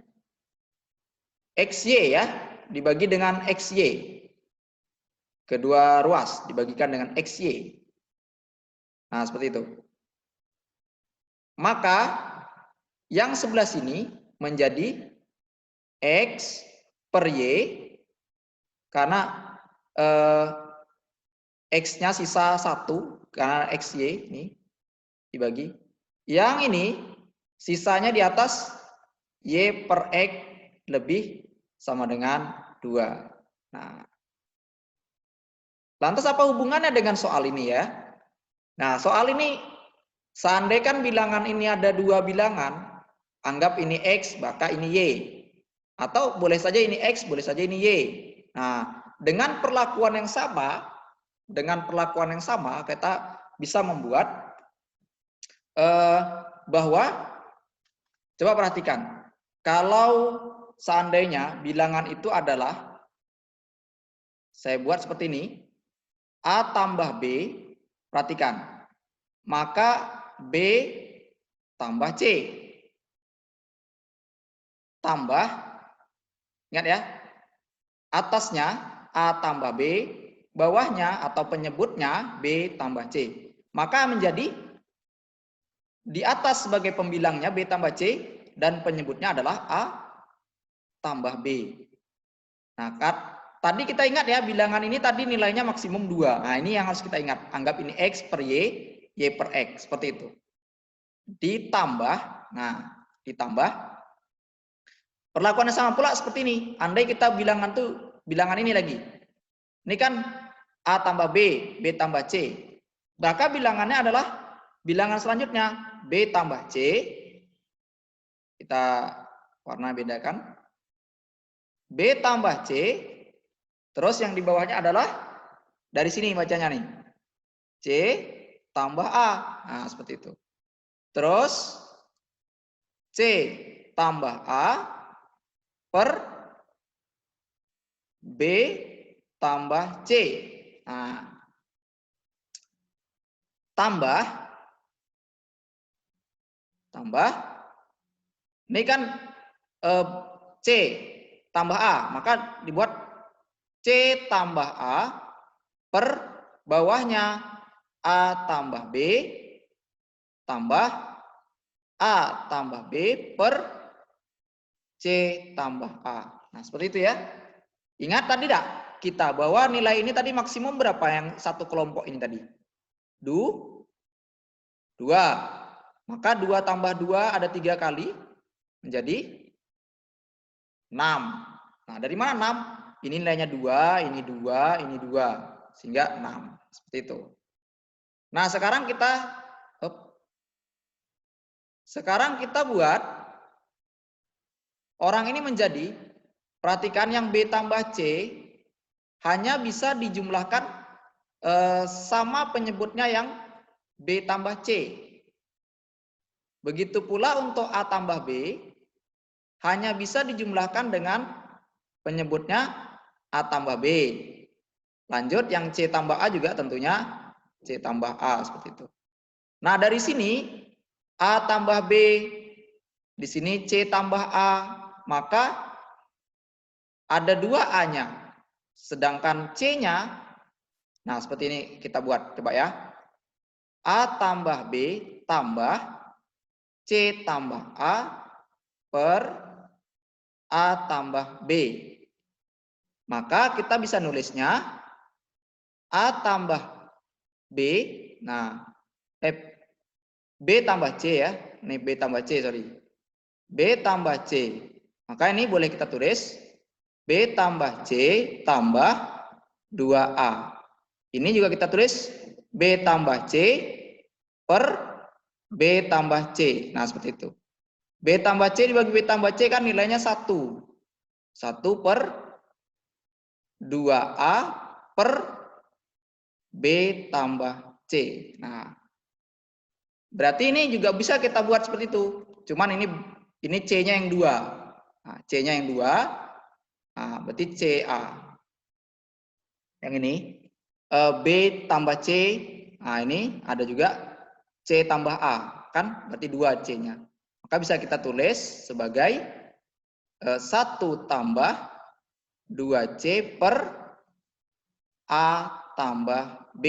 XY ya, dibagi dengan XY. Kedua ruas dibagikan dengan XY. Nah, seperti itu. Maka yang sebelah sini menjadi X per Y karena X-nya sisa 1 karena XY ini dibagi. Yang ini sisanya di atas Y per X lebih sama dengan 2. Nah, lantas apa hubungannya dengan soal ini ya? Nah, soal ini seandainya bilangan ini ada 2 bilangan, anggap ini X, maka ini Y. Atau boleh saja ini X, boleh saja ini Y. Nah, dengan perlakuan yang sama, kita bisa membuat bahwa, coba perhatikan, kalau seandainya bilangan itu adalah, saya buat seperti ini, A tambah B, perhatikan, maka B tambah C, tambah, ingat ya, atasnya A tambah B, bawahnya atau penyebutnya B tambah C. Maka menjadi di atas sebagai pembilangnya B tambah C dan penyebutnya adalah A tambah B. Nah, tadi kita ingat ya, bilangan ini tadi nilainya maksimum 2. Nah, ini yang harus kita ingat. Anggap ini X per Y, Y per X. Seperti itu. Ditambah, nah ditambah. Perlakuannya sama pula seperti ini. Andai kita bilangan ini lagi. Ini kan A tambah B, B tambah C. Maka bilangannya adalah bilangan selanjutnya B tambah C. Kita warna bedakan. B tambah C. Terus yang di bawahnya adalah dari sini bacanya nih. C tambah A. Nah, seperti itu. Terus C tambah A per B tambah C. Nah, tambah. Ini kan C tambah A. Maka dibuat C tambah A per bawahnya A tambah B tambah A tambah B per C tambah A. Nah, seperti itu ya. Ingat tadi tidak? Kita bahwa nilai ini tadi maksimum berapa yang satu kelompok ini tadi? 2. Maka 2 tambah 2 ada 3 kali. Menjadi 6. Nah, dari mana 6? Ini nilainya 2, ini 2, ini 2. Sehingga 6. Seperti itu. Nah, sekarang kita buat orang ini menjadi, perhatikan yang B tambah C hanya bisa dijumlahkan sama penyebutnya yang B tambah C. Begitu pula untuk A tambah B hanya bisa dijumlahkan dengan penyebutnya A tambah B. Lanjut yang C tambah A juga tentunya C tambah A seperti itu. Nah, dari sini A tambah B, di sini C tambah A, maka ada 2 A-nya. Sedangkan C-nya, nah seperti ini kita buat, coba ya. A tambah B tambah C tambah A per A tambah B. Maka kita bisa nulisnya A tambah B, nah B tambah C ya, ini B tambah C, sorry. B tambah C. Maka ini boleh kita tulis B tambah C tambah 2A. Ini juga kita tulis B tambah C per B tambah C. Nah, seperti itu. B tambah C dibagi B tambah C kan nilainya 1. 1 per 2A per B tambah C. Nah, berarti ini juga bisa kita buat seperti itu. Cuman ini C-nya yang 2. Nah, C-nya yang 2. Nah, berarti CA. Yang ini B tambah C. Nah, ini ada juga C tambah A. Kan berarti 2 C-nya. Maka bisa kita tulis sebagai 1 tambah 2C per A tambah B.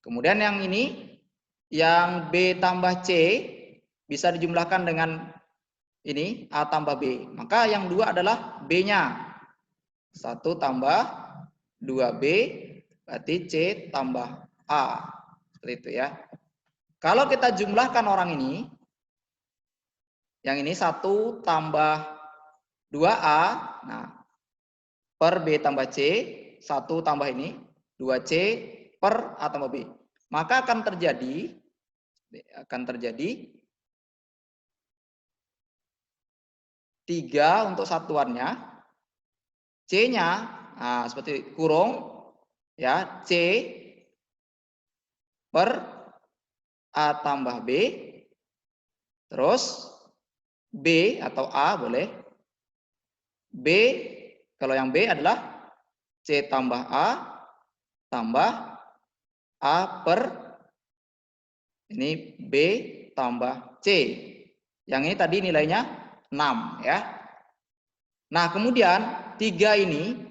Kemudian yang ini, yang B tambah C bisa dijumlahkan dengan ini A tambah B. Maka yang 2 adalah B-nya. 1 tambah 2B berarti C tambah A. Seperti itu ya. Kalau kita jumlahkan orang ini, yang ini 1 tambah 2A, nah per B tambah C, 1 tambah ini 2C per A tambah B. Maka akan terjadi 3 untuk satuannya, C-nya, nah, seperti kurung, ya, C per A tambah B, terus B atau A boleh, B, kalau yang B adalah C tambah A tambah A per, ini B tambah C. Yang ini tadi nilainya 6 ya. Nah, kemudian 3 ini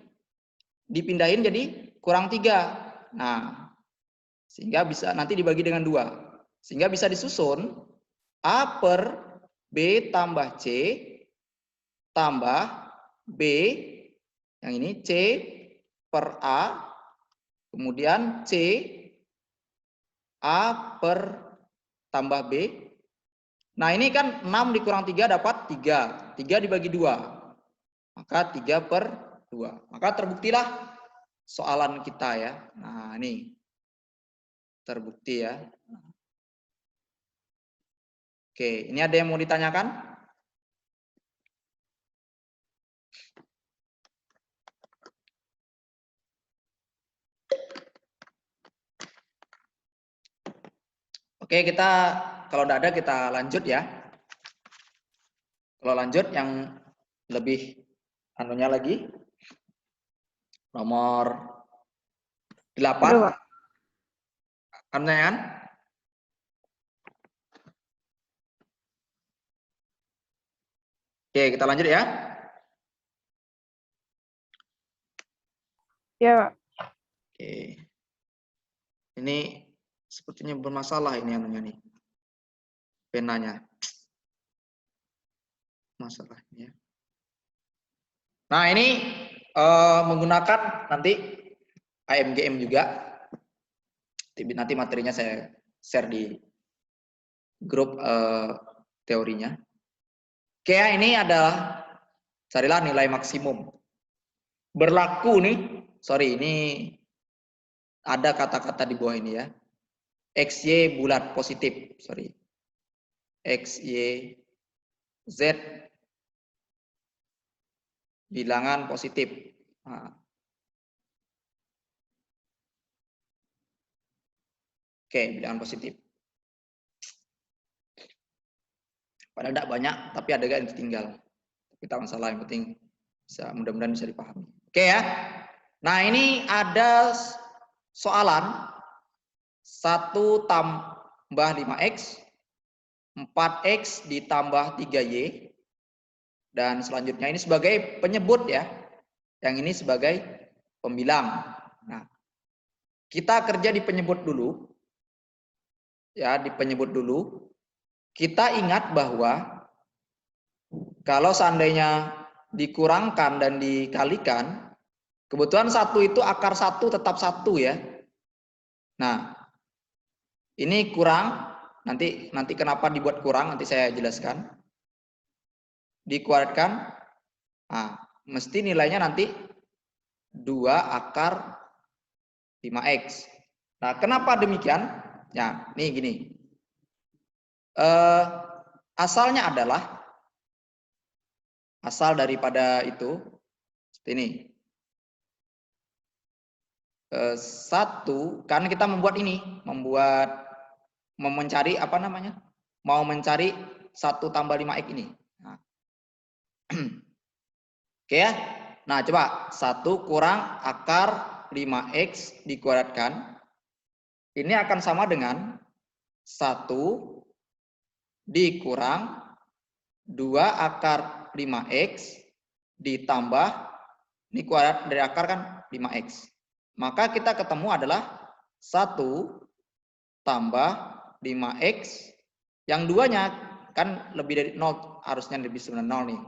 dipindahin jadi kurang 3. Nah, sehingga bisa nanti dibagi dengan 2. Sehingga bisa disusun A per B tambah C tambah B, yang ini C per A, kemudian C A per tambah B Nah, ini kan 6 dikurang 3 dapat 3. 3 dibagi 2. Maka 3/2. Maka terbuktilah soalan kita ya. Nah, ini terbukti ya. Oke, ini ada yang mau ditanyakan? Oke, kita kalau tidak ada kita lanjut ya. Kalau lanjut yang lebih anunya lagi. Nomor 8. Udah, Pak. Pertanyaan? Oke, kita lanjut ya. Ya, Pak. Oke. Ini sepertinya bermasalah ini anunya nih. Penanya. Masalahnya. Nah, ini menggunakan nanti AMGM juga. Nanti materinya saya share di grup teorinya. Oke, ini adalah carilah nilai maksimum. Berlaku nih, sorry ini ada kata-kata di bawah ini ya. XY bulat positif, sorry. XY Z bilangan positif. Nah. Oke, bilangan positif. Padahal tidak banyak, tapi ada yang tertinggal. Kita masalah yang penting bisa mudah-mudahan bisa dipahami. Oke ya. Nah, ini ada soalan 1 tambah 5x, 4x ditambah 3y, dan selanjutnya ini sebagai penyebut ya. Yang ini sebagai pembilang. Nah, kita kerja di penyebut dulu. Ya, di penyebut dulu. Kita ingat bahwa kalau seandainya dikurangkan dan dikalikan, kebetulan 1 itu akar 1 tetap 1 ya. Nah, ini kurang, nanti kenapa dibuat kurang, nanti saya jelaskan. Dikuatkan, nah, mesti nilainya nanti 2 akar 5x. Nah, kenapa demikian? Ya, nih gini. Asalnya adalah, asal daripada itu, seperti ini. 1, karena kita membuat ini, mencari apa namanya? Mau mencari 1 tambah 5x ini. Nah. Oke ya. Nah, coba 1 kurang akar 5x dikuadratkan. Ini akan sama dengan 1 dikurang 2 akar 5x ditambah, ini kuadrat dari akar kan 5x. Maka kita ketemu adalah 1 tambah 5x, yang duanya kan lebih dari 0, harusnya lebih sebenarnya 0 nih.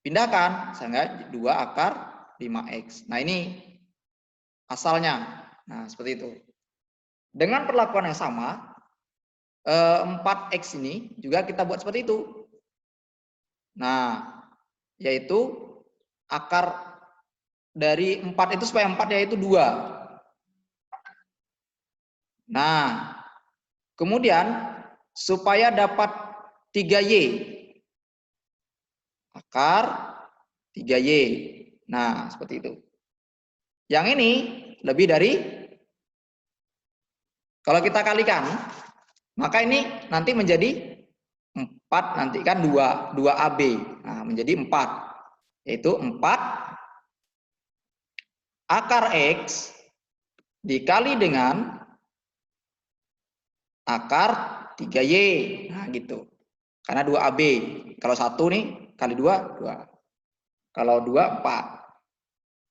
Pindahkan, sehingga 2 akar 5x. Nah, ini asalnya. Nah, seperti itu. Dengan perlakuan yang sama, 4x ini juga kita buat seperti itu. Nah, yaitu akar dari 4 itu supaya 4 yaitu 2. Nah, kemudian supaya dapat 3y, akar 3y. Nah, seperti itu. Yang ini lebih dari, kalau kita kalikan, maka ini nanti menjadi 4, nanti kan 2AB. Nah, menjadi 4. Yaitu 4 akar X dikali dengan akar 3Y. Nah, gitu. Karena 2AB. Kalau 1 nih kali 2, 2. Kalau 2, 4.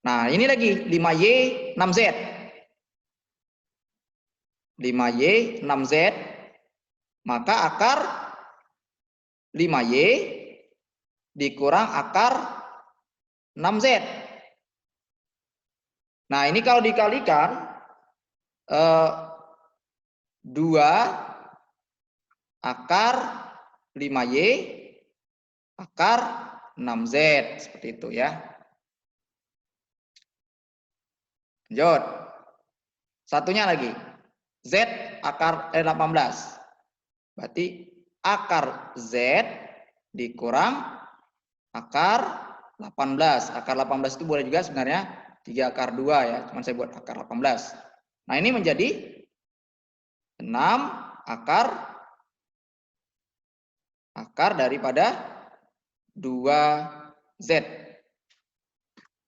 Nah, ini lagi 5Y, 6Z. 5Y, 6Z. Maka akar 5Y dikurang akar 6Z. Nah, ini kalau dikalikan 2 akar 5Y, akar 6Z. Seperti itu ya. Lanjut. Satunya lagi. Z akar 18. Berarti akar Z dikurang akar 18. Akar 18 itu boleh juga sebenarnya 3 akar 2 ya. Cuman saya buat akar 18. Nah ini menjadi 6 akar daripada 2Z.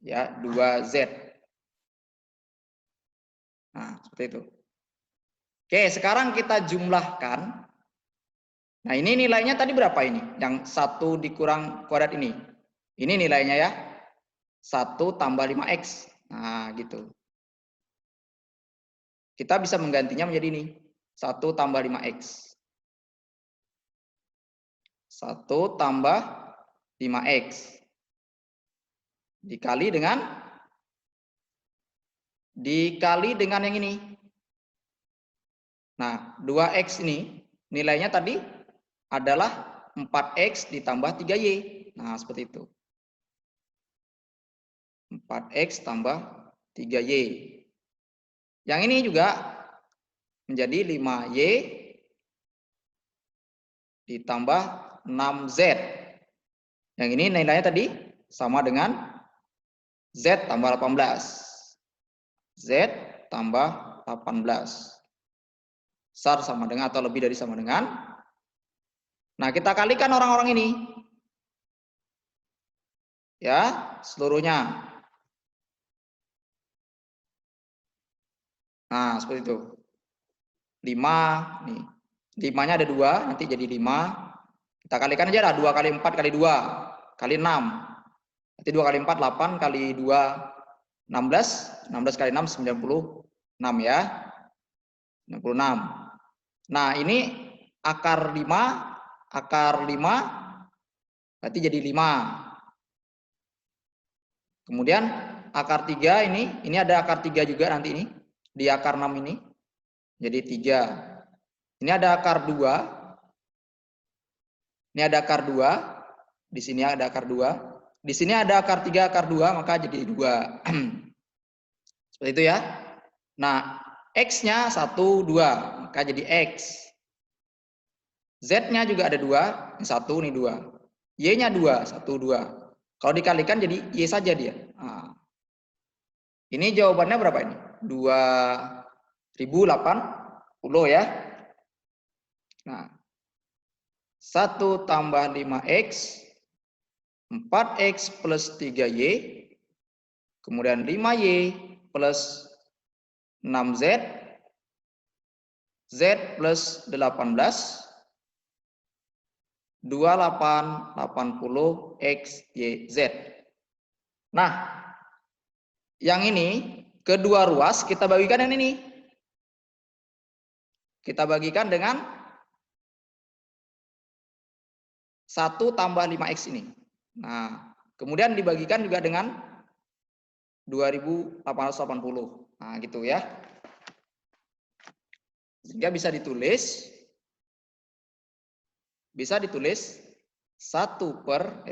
Ya, 2Z. Nah, seperti itu. Oke, sekarang kita jumlahkan. Nah, ini nilainya tadi berapa ini? Yang 1 dikurang kuadrat ini. Ini nilainya ya. 1 tambah 5X. Nah, gitu. Kita bisa menggantinya menjadi ini. 1 tambah 5X. 1 tambah 5X. Dikali dengan yang ini. Nah, 2X ini nilainya tadi adalah 4X ditambah 3Y. Nah, seperti itu. 4X tambah 3Y. Yang ini juga menjadi 5Y ditambah 6Z. Yang ini nilainya tadi sama dengan Z tambah 18. Z tambah 18. SAR sama dengan atau lebih dari sama dengan. Nah, kita kalikan orang-orang ini. Ya, seluruhnya. Nah, seperti itu. 5 nih. 5-nya ada 2, nanti jadi 5. Kita kalikan aja lah, 2 kali 4 kali 2 kali 6. Nanti 2 kali 4 8 kali 2 16. 16 kali 6 96 ya. 96. Nah, ini akar 5 berarti jadi 5. Kemudian akar 3 ini ada akar 3 juga nanti ini. Di akar 6 ini. Jadi 3. Ini ada akar 2. Ini ada akar 2. Di sini ada akar 2. Di sini ada akar 3, akar 2, maka jadi 2. Seperti itu ya. Nah, X-nya 1, 2. Maka jadi X. Z-nya juga ada 2. Ini 1, ini 2. Y-nya 2, 1, 2. Kalau dikalikan jadi Y saja dia. Nah, ini jawabannya berapa ini? 2080 ya. Nah, 1 tambah 5X, 4X plus 3Y, kemudian 5Y plus 6Z, Z plus 18, 2880 X, Y, Z. Nah, yang ini kedua ruas kita bagikan yang ini. Kita bagikan dengan 1 tambah 5X ini. Nah, kemudian dibagikan juga dengan 2880. Nah, gitu ya. Sehingga bisa ditulis 1 per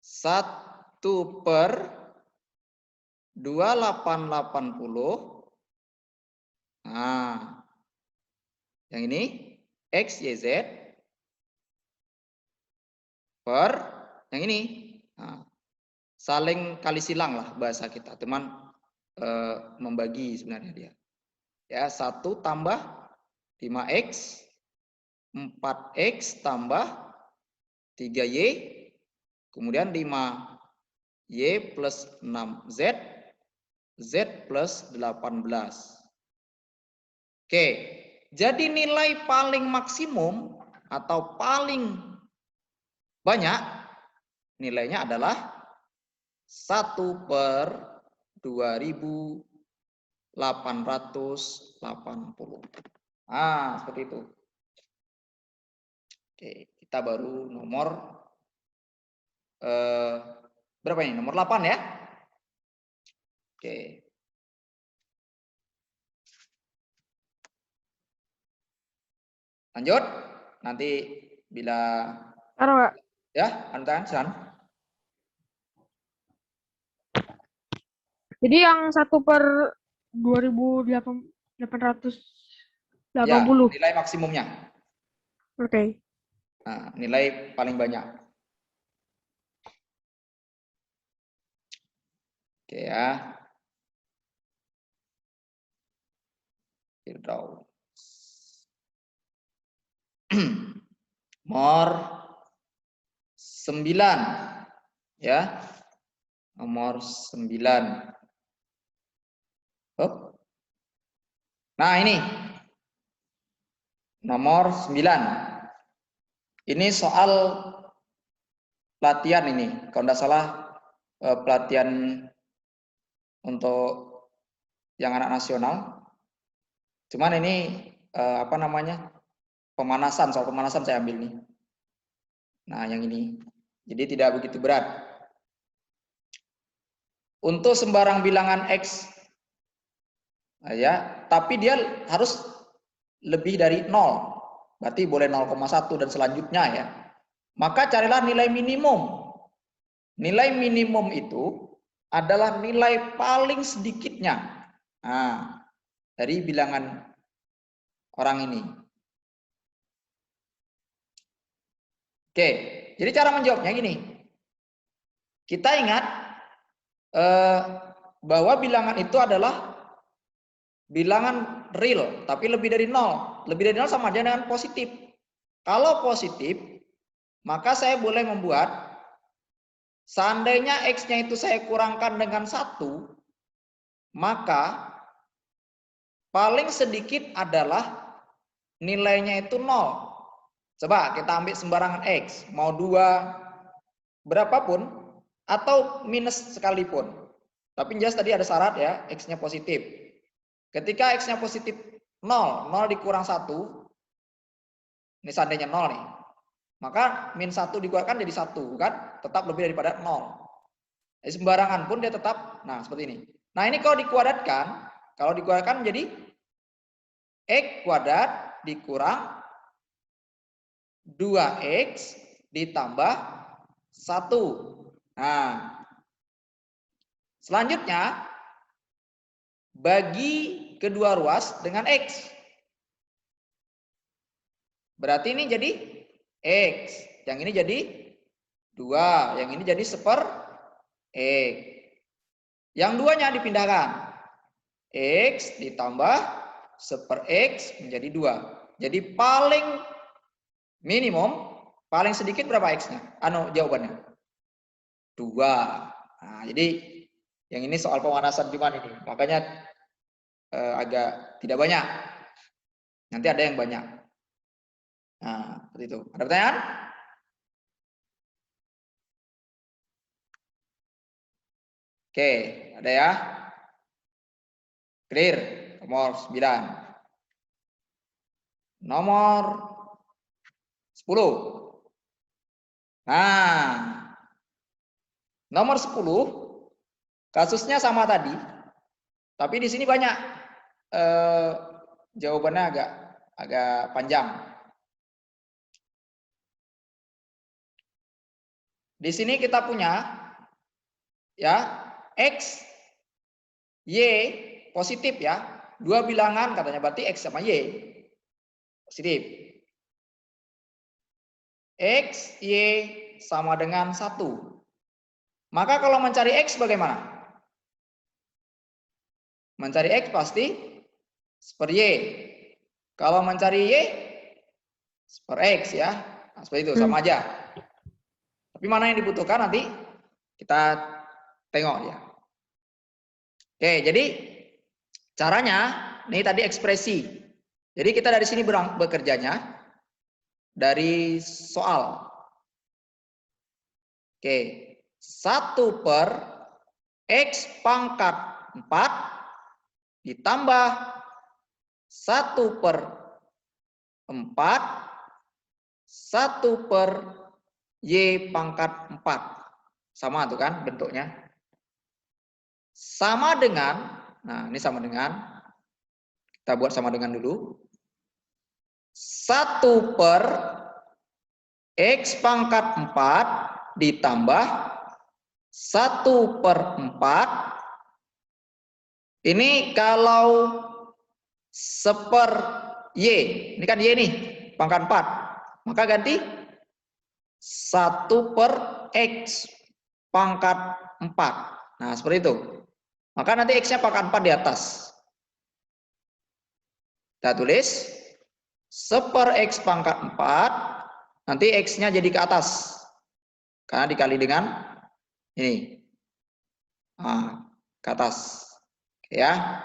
1 per 2880. Nah, yang ini X, Y, Z per yang ini. Nah, saling kali silang lah bahasa kita. Teman membagi sebenarnya dia. Ya, 1 tambah 5X, 4X tambah 3Y, kemudian 5Y plus 6Z, Z plus 18. Oke, jadi nilai paling maksimum atau paling banyak nilainya adalah 1 per 2880. Ah, seperti itu. Oke, kita baru nomor berapa ini? Nomor 8 ya. Oke. Lanjut. Nanti bila Taruh, Kak. ya, antan San. Jadi yang 1/2880. Ya, nilai maksimumnya. Oke. Nah, nilai paling banyak. Oke ya. Firdaus. Nomor 9. Ya. Nomor 9. Oh. Nah, ini. Nomor 9. Ini soal pelatihan ini. Kalau tidak salah pelatihan untuk yang anak nasional. Cuman ini apa namanya? Pemanasan, soal pemanasan saya ambil nih. Nah, yang ini. Jadi tidak begitu berat. Untuk sembarang bilangan X, ya, tapi dia harus lebih dari 0. Berarti boleh 0,1 dan selanjutnya ya. Maka carilah nilai minimum. Nilai minimum itu adalah nilai paling sedikitnya. Nah, dari bilangan orang ini. Oke, jadi cara menjawabnya gini. Kita ingat bahwa bilangan itu adalah bilangan real, tapi lebih dari 0. Lebih dari 0 sama aja dengan positif. Kalau positif, maka saya boleh membuat, seandainya X-nya itu saya kurangkan dengan 1, maka paling sedikit adalah nilainya itu 0. Coba kita ambil sembarangan X, mau 2, berapapun, atau minus sekalipun. Tapi jelas tadi ada syarat ya, X-nya positif. Ketika X-nya positif 0, 0 dikurang 1, ini seandainya 0 nih, maka min 1 dikeluarkan jadi 1, kan? Tetap lebih daripada 0. Jadi sembarangan pun dia tetap, nah seperti ini. Nah ini kalau dikuadratkan menjadi X kuadrat dikurang 2X ditambah 1. Nah, selanjutnya bagi kedua ruas dengan X. Berarti ini jadi X. Yang ini jadi 2. Yang ini jadi 1/X. Yang duanya dipindahkan. X ditambah 1/X menjadi 2. Jadi paling minimum, paling sedikit berapa X-nya? Jawabannya 2. Nah, jadi yang ini soal pemanasan cuman ini. Makanya agak tidak banyak. Nanti ada yang banyak. Nah, seperti itu. Ada pertanyaan? Oke, ada ya? Clear. Nomor 9. Nomor 10. Nah, nomor 10 kasusnya sama tadi. Tapi di sini banyak jawabannya agak panjang. Di sini kita punya ya X, Y positif ya. 2 bilangan katanya, berarti X sama Y positif. X, Y sama dengan 1. Maka kalau mencari X bagaimana? Mencari X pasti 1/Y. Kalau mencari Y 1/X ya. Nah, seperti itu, sama aja. Tapi mana yang dibutuhkan nanti kita tengok ya. Oke, jadi caranya ini tadi ekspresi. Jadi kita dari sini bekerjanya dari soal. Oke, 1/X pangkat 4 ditambah 1/4 1/Y pangkat 4. Sama tuh kan bentuknya. Sama dengan, nah ini sama dengan, kita buat sama dengan dulu. 1 per X pangkat 4 ditambah 1 per 4. Ini kalau seper Y, ini kan Y nih, pangkat 4. Maka ganti 1 per X pangkat 4. Nah, seperti itu. Maka nanti X-nya pangkat 4 di atas. Kita tulis seper X pangkat 4. Nanti X-nya jadi ke atas. Karena dikali dengan ini. Nah, ke atas. Oke ya.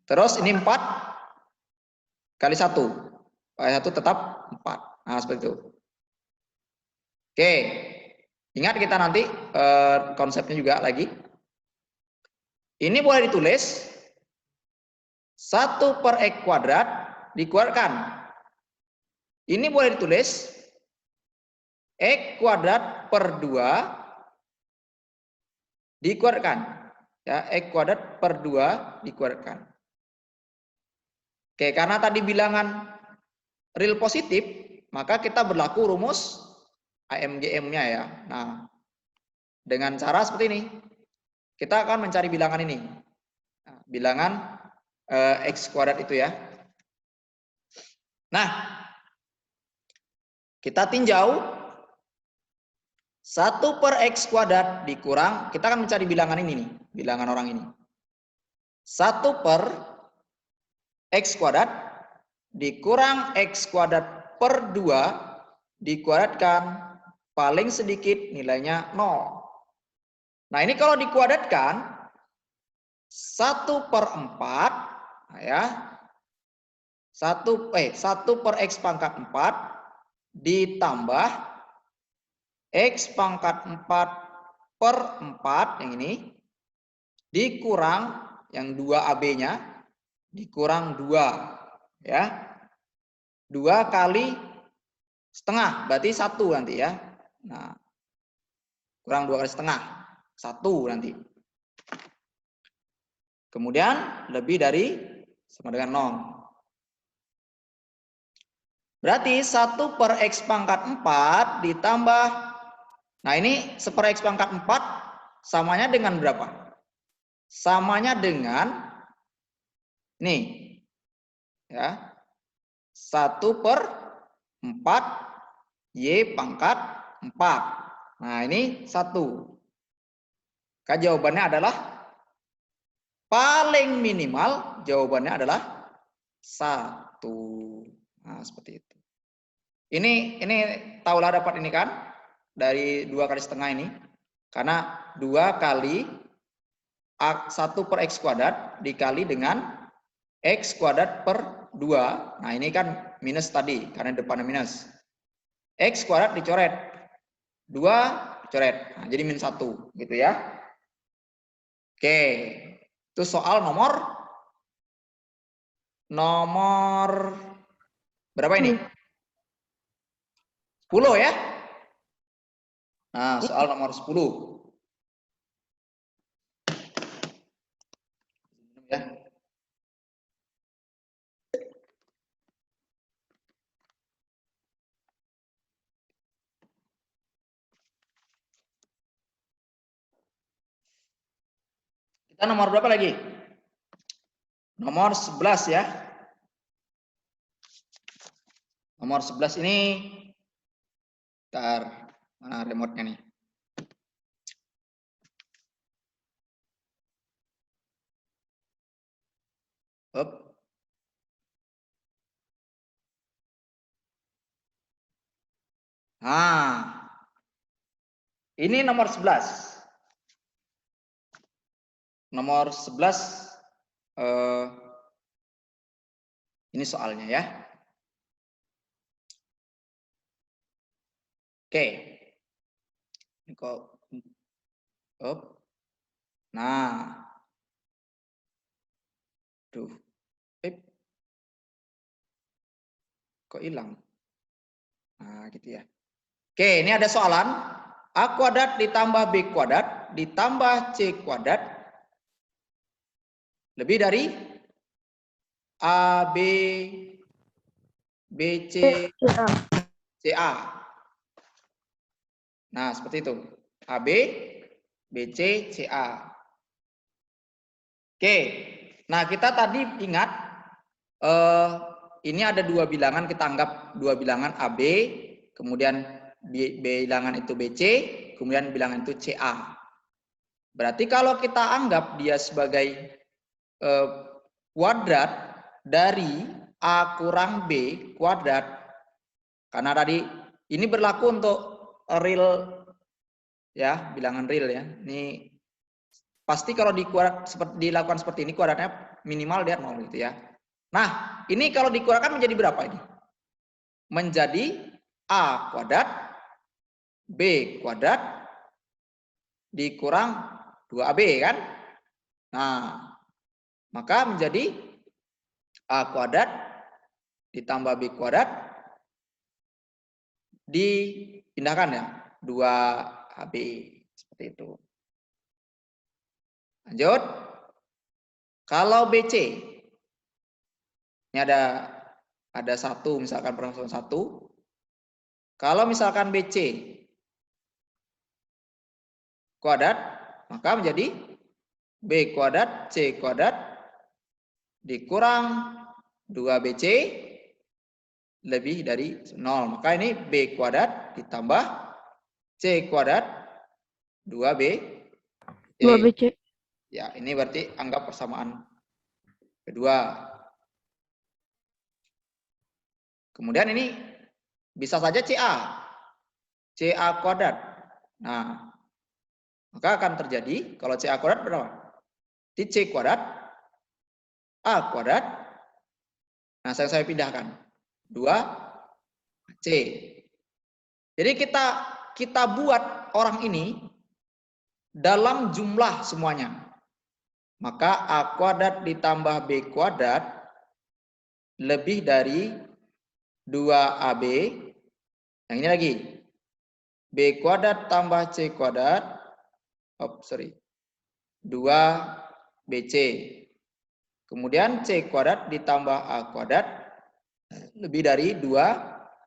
Terus ini 4 kali 1. Kali 1 tetap 4. Nah, seperti itu. Oke. Ingat kita nanti konsepnya juga lagi. Ini boleh ditulis 1 per X kuadrat dikuadratkan. Ini boleh ditulis X kuadrat per 2 dikuadratkan. Ya, X kuadrat per 2 dikuadratkan. Oke, karena tadi bilangan real positif, maka kita berlaku rumus AMGM-nya ya. Nah, dengan cara seperti ini, kita akan mencari bilangan ini. Nah, bilangan X kuadrat itu ya. Nah, kita tinjau 1 per X kuadrat dikurang, kita akan mencari bilangan ini nih, bilangan orang ini. 1 per X kuadrat dikurang X kuadrat per 2 dikuadratkan, paling sedikit nilainya 0. Nah, ini kalau dikuadratkan 1 per 4, nah ya, 1 per X pangkat 4 ditambah X pangkat 4 per 4 yang ini dikurang yang 2AB-nya dikurang 2 ya. 2 kali setengah berarti 1 nanti ya. Nah, kurang 2 kali setengah 1 nanti. Kemudian lebih dari sama dengan 0. Berarti 1 per X pangkat 4 ditambah, nah ini 1 per X pangkat 4 samanya dengan berapa? Samanya dengan nih ya, 1 per 4 Y pangkat 4. Nah ini 1. Maka jawabannya adalah paling minimal, jawabannya adalah 1. Nah seperti itu. Ini taulah dapat ini kan dari 2 kali setengah ini, karena 2 kali 1 per X kuadrat dikali dengan X kuadrat per 2. Nah ini kan minus tadi karena depannya minus. X kuadrat dicoret, 2 dicoret, nah, jadi minus 1 gitu ya. Oke, itu soal nomor berapa ini? 10 ya. Nah, soal nomor 10. Ya. Kita nomor berapa lagi? Nomor 11 ya. Nomor 11 ini, bentar, mana remote-nya nih? Up. Nah, ini nomor 11. Nomor 11, ini soalnya ya. Oke. Ini kok up. Nah. Duh. Kok hilang? Nah, gitu ya. Oke, ini ada soalan. A kuadrat ditambah B kuadrat ditambah C kuadrat lebih dari A, B, B, C, CA. CA. Nah, seperti itu. AB, BC, CA. Oke. Nah, kita tadi ingat ini ada dua bilangan, kita anggap dua bilangan AB, kemudian bilangan itu BC, kemudian bilangan itu CA. Berarti kalau kita anggap dia sebagai kuadrat dari A kurang B kuadrat, karena tadi ini berlaku untuk real ya, bilangan real ya. Ini pasti kalau dilakukan seperti ini kuadratnya minimal dia 0 gitu ya. Nah, ini kalau dikuadratkan menjadi berapa ini? Menjadi A kuadrat B kuadrat dikurang 2AB kan? Nah, maka menjadi A kuadrat ditambah B kuadrat dipindahkan ya, 2AB seperti itu. Lanjut. Kalau BC ini ada satu, misalkan permasalahan satu. Kalau misalkan BC kuadrat, maka menjadi B kuadrat C kuadrat dikurang 2BC lebih dari 0. Maka ini B kuadrat ditambah C kuadrat 2B. 2BC. Ya, ini berarti anggap persamaan kedua. Kemudian ini bisa saja CA. CA kuadrat. Nah, maka akan terjadi kalau CA kuadrat berapa? Di C kuadrat A kuadrat. Nah, saya pindahkan 2C. Jadi kita buat orang ini dalam jumlah semuanya. Maka A kuadrat ditambah B kuadrat lebih dari 2AB. Yang ini lagi. B kuadrat tambah C kuadrat. 2BC. Kemudian C kuadrat ditambah A kuadrat lebih dari 2CA.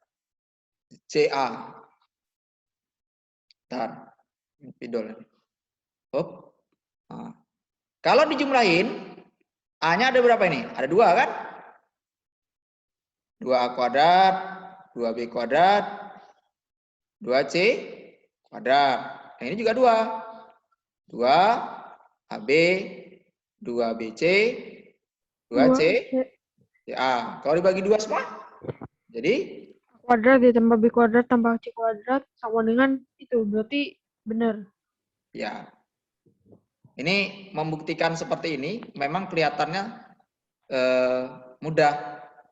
Bentar. Pidol. Nah. Kalau dijumlahin, A-nya ada berapa ini? Ada 2 kan? 2A kuadrat, 2B kuadrat, 2C kuadrat. Nah, ini juga 2. 2AB, 2BC, 2C, CA. Kalau dibagi 2 semua, jadi kuadrat ditambah B kuadrat tambah C kuadrat sama dengan itu. Berarti benar. Ya. Ini membuktikan seperti ini memang kelihatannya mudah.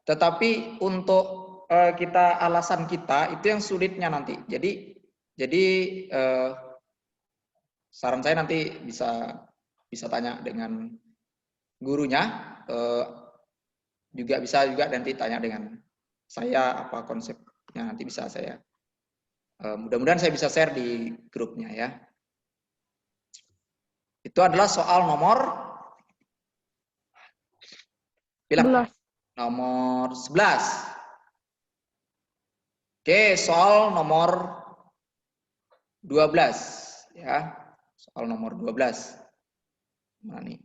Tetapi untuk kita alasan kita itu yang sulitnya nanti. Jadi saran saya nanti bisa tanya dengan gurunya, juga bisa nanti tanya dengan saya apa konsepnya, nanti bisa saya mudah-mudahan saya bisa share di grupnya ya. Itu adalah soal nomor 11. Nomor 11. Oke, soal nomor 12 ya. Soal nomor 12. Mana nih?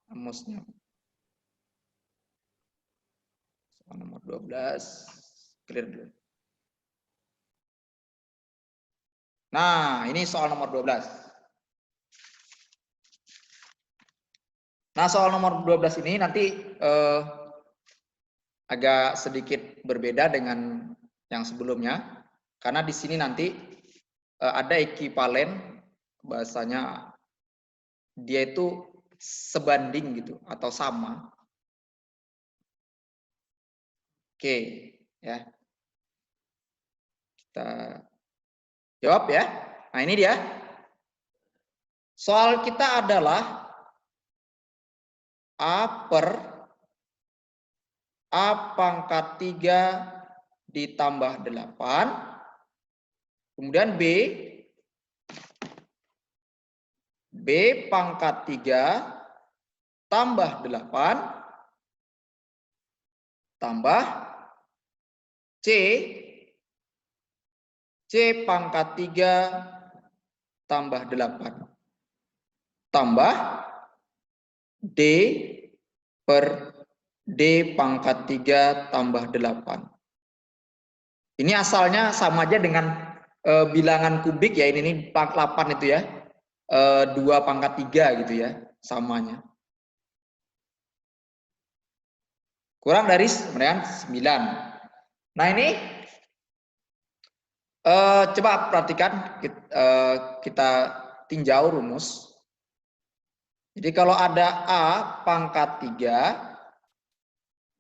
Rumusnya. Soal nomor 12. Clear dulu. Nah, ini soal nomor 12. Nah, soal nomor 12 ini nanti agak sedikit berbeda dengan yang sebelumnya. Karena di sini nanti ada ekivalen, bahasanya dia itu sebanding gitu atau sama. Oke, ya. Kita jawab ya. Nah, ini dia. Soal kita adalah A per A pangkat 3 ditambah 8. Kemudian B pangkat 3 tambah 8 tambah C pangkat 3 tambah 8 tambah D per D pangkat 3 tambah 8. Ini asalnya sama aja dengan bilangan kubik ya, ini 8 itu ya. 2 pangkat 3 gitu ya, samanya. Kurang dari sebenarnya 9. Nah ini coba perhatikan, kita tinjau rumus. Jadi kalau ada A pangkat 3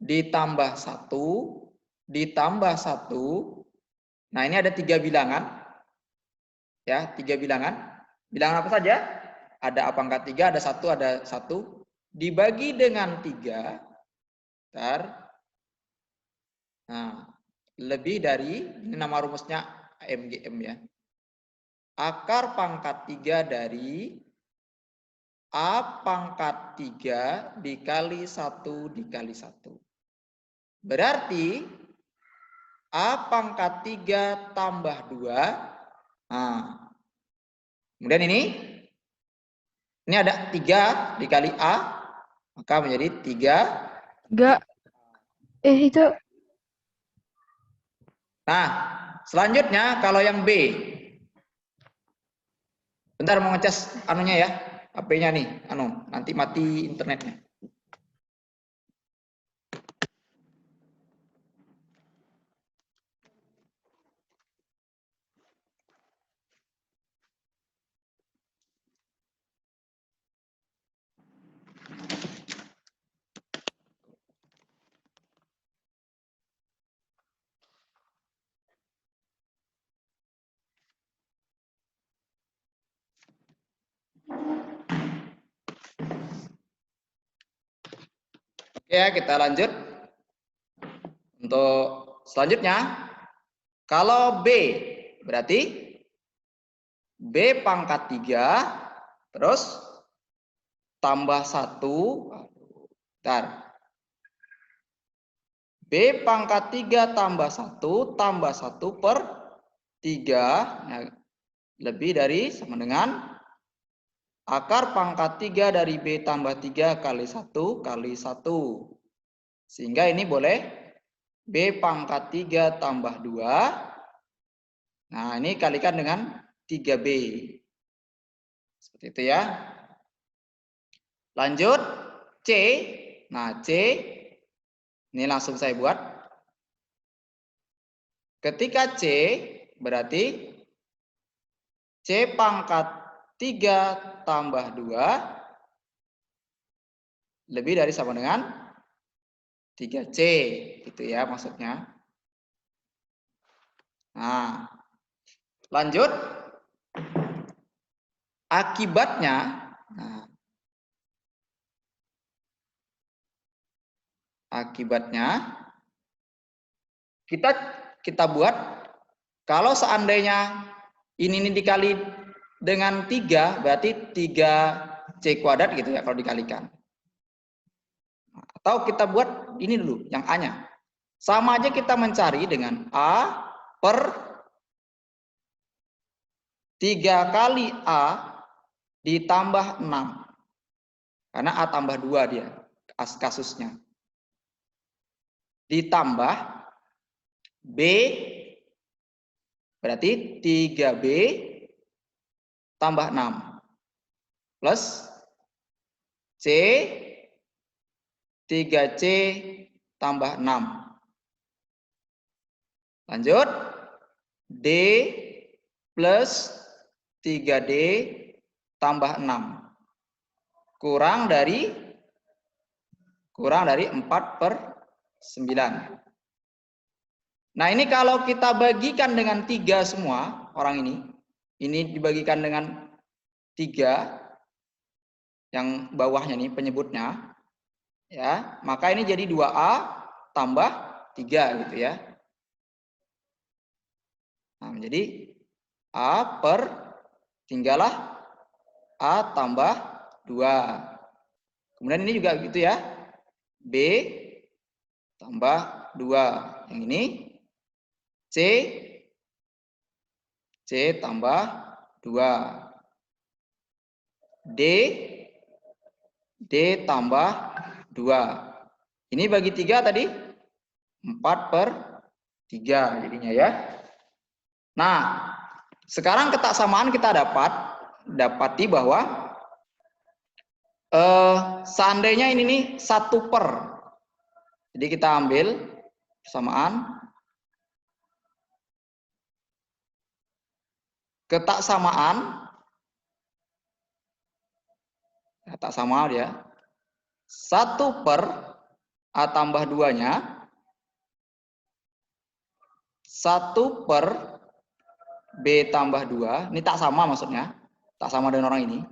ditambah 1 ditambah 1. Nah ini ada 3 bilangan. Ya, 3 bilangan. Bilangan apa saja? Ada A pangkat 3, ada 1, ada 1. Dibagi dengan 3. Bentar. Nah, lebih dari, ini nama rumusnya AMGM ya. Akar pangkat 3 dari A pangkat 3 dikali 1 dikali 1. Berarti A pangkat 3 tambah 2. Nah, kemudian ini ada 3 dikali A, maka menjadi 3. Itu. Nah, selanjutnya kalau yang B. Bentar mau ngecas anunya ya, HP-nya nih, nanti mati internetnya. Oke ya, kita lanjut. Untuk selanjutnya, kalau B berarti B pangkat 3 terus tambah 1. Bentar. B pangkat 3 tambah 1 tambah 1 per 3. Nah, lebih dari sama dengan akar pangkat 3 dari B tambah 3 kali 1 kali 1. Sehingga ini boleh B pangkat 3 tambah 2. Nah, ini kalikan dengan 3B. Seperti itu ya. Lanjut C. Nah, C ini langsung saya buat. Ketika C berarti C pangkat 3 tambah 2 lebih dari sama dengan 3C. Gitu ya maksudnya. Nah, lanjut. Akibatnya, kita buat kalau seandainya ini dikali dengan 3 berarti 3C kuadrat gitu ya kalau dikalikan. Atau kita buat ini dulu yang A-nya. Sama aja kita mencari dengan A per 3 kali A ditambah 6. Karena A tambah 2 dia kasusnya. Ditambah B berarti 3B tambah 6 plus C 3C tambah 6. Lanjut D plus 3D tambah 6 kurang dari 4 per 9. Nah ini kalau kita bagikan dengan 3 semua orang ini dibagikan dengan 3 yang bawahnya nih penyebutnya ya, maka ini jadi 2A tambah 3 gitu ya. Nah, menjadi A per tinggallah A tambah 2. Kemudian ini juga gitu ya. B tambah 2. Yang ini C tambah 2. D tambah 2. Ini bagi 3 tadi 4/3 jadinya ya. Nah, sekarang ketaksamaan kita dapati bahwa seandainya ini nih 1/. Jadi kita ambil persamaan. Ketaksamaan tak sama dia. 1/A tambah 2-nya 1/B tambah 2. Ini tak sama maksudnya. Tak sama dengan orang ini.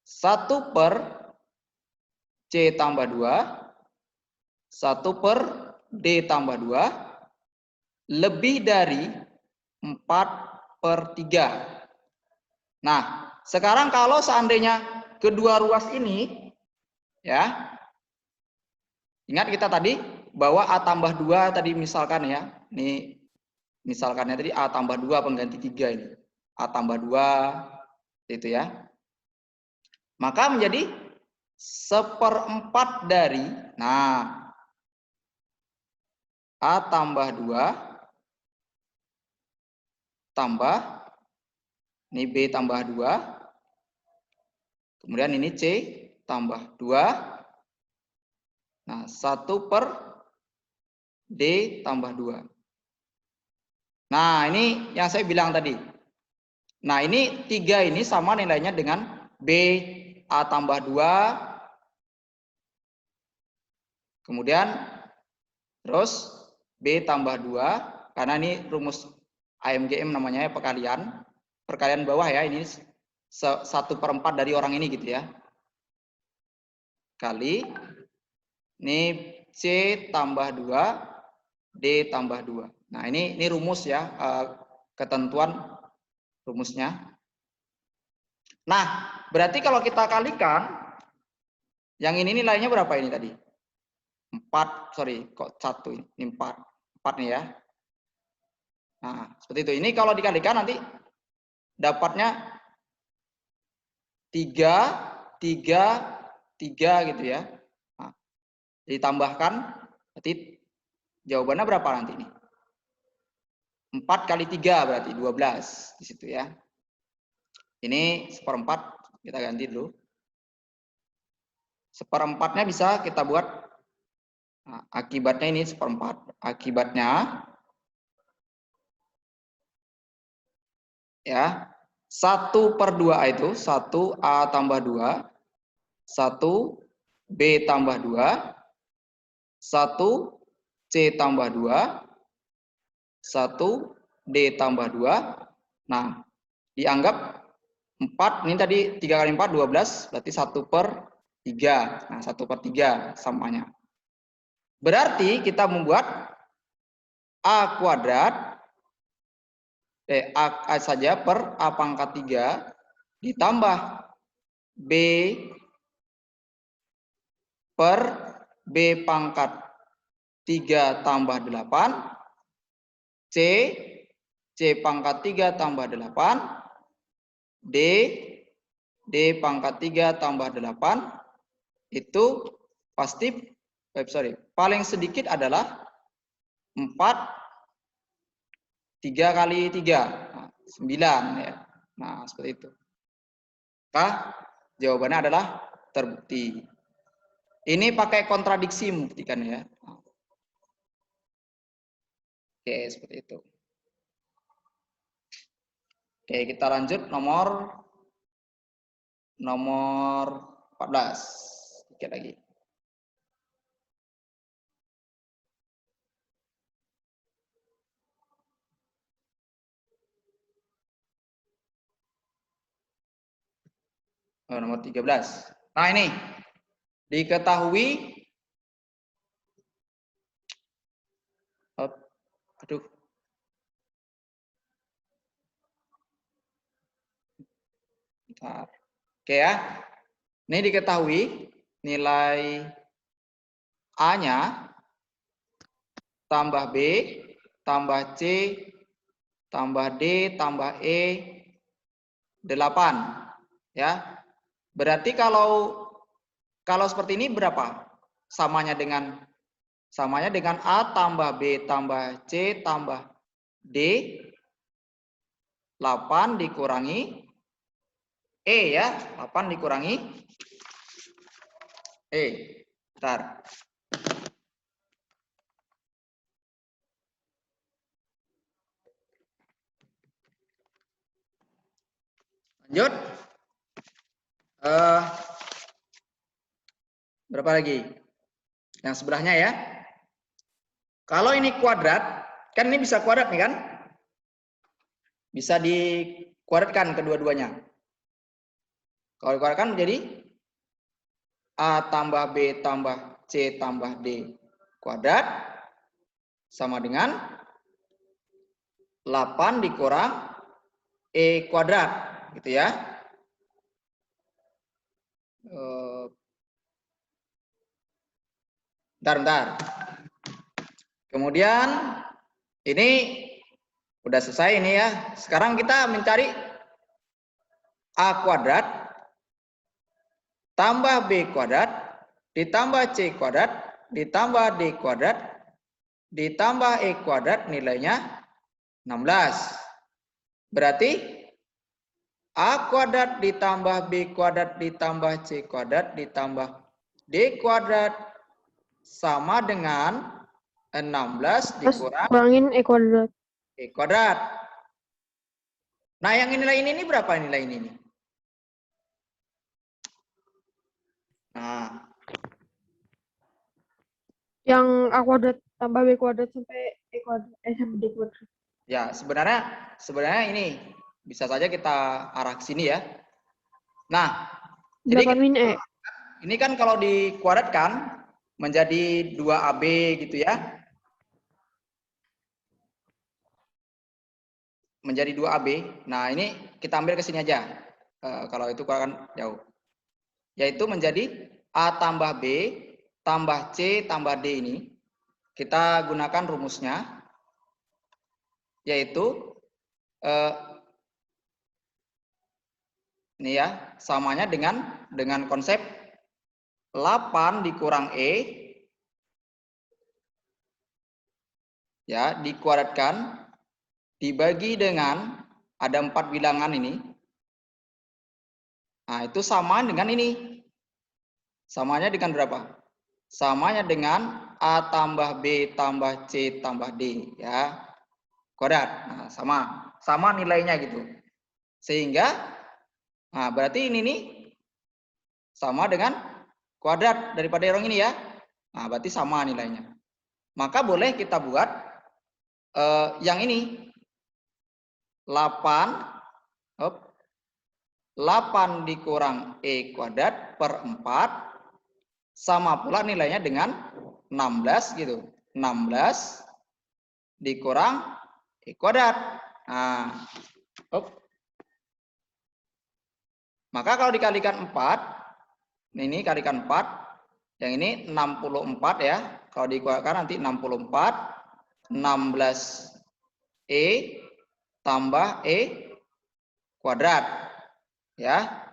1/C tambah 2. 1/D tambah 2. Lebih dari 4/3. Nah, sekarang kalau seandainya kedua ruas ini, ya, ingat kita tadi bahwa A tambah 2 tadi misalkan ya, ini misalkannya tadi A tambah 2 pengganti 3 ini. A tambah 2, itu ya. Maka menjadi 1/4 dari, nah, A tambah 2 tambah, ini B tambah 2, kemudian ini C tambah 2. Nah, 1/D tambah 2. Nah, ini yang saya bilang tadi. Nah, ini 3 ini sama nilainya dengan B A tambah 2. Kemudian terus B tambah 2. Karena ini rumus AMGM namanya ya, perkalian. Perkalian bawah ya, ini 1/4 dari orang ini gitu ya. Kali ini C tambah 2, D tambah 2. Nah, ini rumus ya, ketentuan rumusnya. Nah, berarti kalau kita kalikan, yang ini nilainya berapa ini tadi? 4, sorry, kok 1 ini 4. 4 nih ya. Nah, seperti itu. Ini kalau dikalikan nanti dapatnya 3, 3, 3 gitu ya. Nah, ditambahkan, berarti jawabannya berapa nanti ini? 4 kali 3 berarti 12 di situ ya. Ini 1/4 kita ganti dulu. 1/4-nya bisa kita buat, nah, akibatnya ini 1/4. Akibatnya ya 1/2A itu 1A tambah 2, 1B tambah 2, 1C tambah 2, 1D tambah 2. Nah, dianggap 4, ini tadi 3 kali 4, 12, berarti 1/3. Nah, 1/3 samanya. Berarti kita membuat A kuadrat, A saja per A pangkat 3 ditambah B per B pangkat 3 tambah 8, C pangkat 3 tambah 8, D pangkat 3 tambah 8, itu pasti, paling sedikit adalah 4, 3 kali 3, nah, 9 ya. Nah, seperti itu. Maka jawabannya adalah terbukti. Ini pakai kontradiksi membuktikan ya. Oke, seperti itu. Oke, kita lanjut nomor 14. Sedikit lagi. Nomor 13. Nah, ini diketahui, aduh, bentar. Oke ya. Ini diketahui nilai A-nya tambah B, tambah C, tambah D, tambah E, 8. Ya. Berarti kalau seperti ini berapa? Samanya dengan A tambah B tambah C tambah D, 8 dikurangi E ya. 8 dikurangi E. Bentar. Lanjut. Berapa lagi? Yang sebelahnya ya. Kalau ini kuadrat, kan ini bisa kuadrat nih kan? Bisa dikuadratkan kedua-duanya. Kalau dikuadratkan menjadi A tambah B tambah C tambah D kuadrat sama dengan 8 dikurang E kuadrat, gitu ya. Bentar. Kemudian ini udah selesai ini ya. Sekarang kita mencari A kuadrat tambah B kuadrat ditambah C kuadrat ditambah D kuadrat ditambah E kuadrat nilainya 16. Berarti A kuadrat ditambah B kuadrat ditambah C kuadrat ditambah D kuadrat sama dengan 16 kurangin E kuadrat. E kuadrat. Nah, yang nilai ini berapa nilai ini? Nah, yang A kuadrat tambah B kuadrat sampai E kuadrat sampai D kuadrat. Ya, sebenarnya ini bisa saja kita arah ke sini ya. Nah, jadi min E. Ini kan kalau dikuadratkan menjadi 2AB gitu ya. Menjadi 2AB. Nah, ini kita ambil ke sini aja. Kalau itu kan jauh. Yaitu menjadi A tambah B tambah C tambah D ini. Kita gunakan rumusnya. Yaitu ini ya, samanya dengan konsep 8 dikurang E ya, dikuadratkan dibagi dengan ada 4 bilangan ini. Nah, itu sama dengan ini. Samanya dengan berapa? Samanya dengan A tambah B tambah C tambah D ya. Kuadrat. Nah, sama nilainya gitu. Sehingga nah berarti ini nih sama dengan kuadrat daripada yang ini ya. Nah, berarti sama nilainya. Maka boleh kita buat yang ini 8 dikurang E kuadrat per 4 sama pula nilainya dengan 16 gitu. 16 dikurang E kuadrat. Nah, maka kalau dikalikan 4, ini kalikan 4, yang ini 64 ya. Kalau dikuadratkan nanti 64, 16 E tambah E kuadrat. Ya.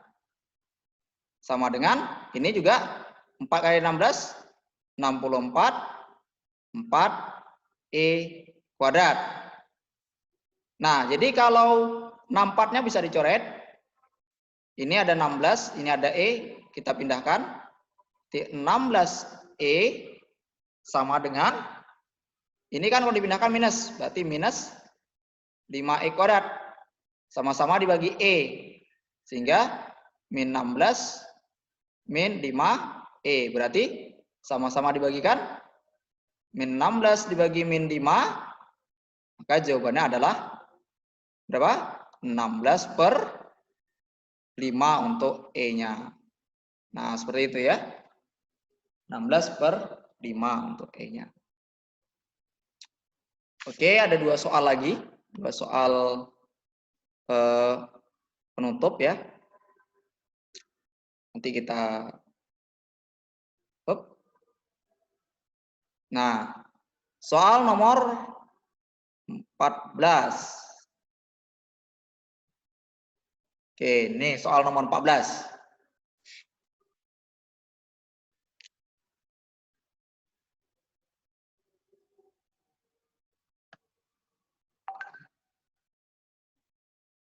Sama dengan ini juga 4 kali 16, 64, 4 E kuadrat. Nah, jadi kalau 64-nya bisa dicoret. Ini ada 16, ini ada E, kita pindahkan. 16 E sama dengan, ini kan kalau dipindahkan minus, berarti minus 5 E kuadrat. Sama-sama dibagi E. Sehingga min 16 min 5 E. Berarti sama-sama dibagikan. Min 16 dibagi min 5. Maka jawabannya adalah berapa? 16 per 5 untuk E-nya. Nah, seperti itu ya. 16 per 5 untuk E-nya. Oke, ada 2 soal lagi. 2 soal penutup ya. Nanti kita Nah, soal nomor 14. Oke, ini soal nomor 14.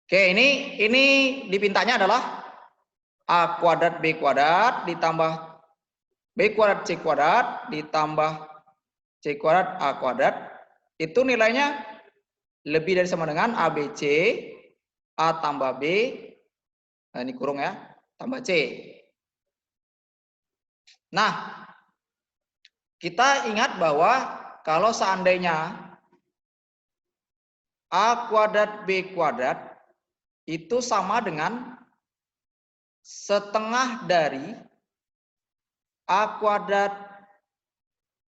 Oke, ini dipintanya adalah A kuadrat B kuadrat ditambah B kuadrat C kuadrat ditambah C kuadrat A kuadrat. Itu nilainya lebih dari sama dengan ABC, A tambah B, nah ini kurung ya, tambah C. Nah, kita ingat bahwa kalau seandainya A kuadrat B kuadrat itu sama dengan setengah dari A kuadrat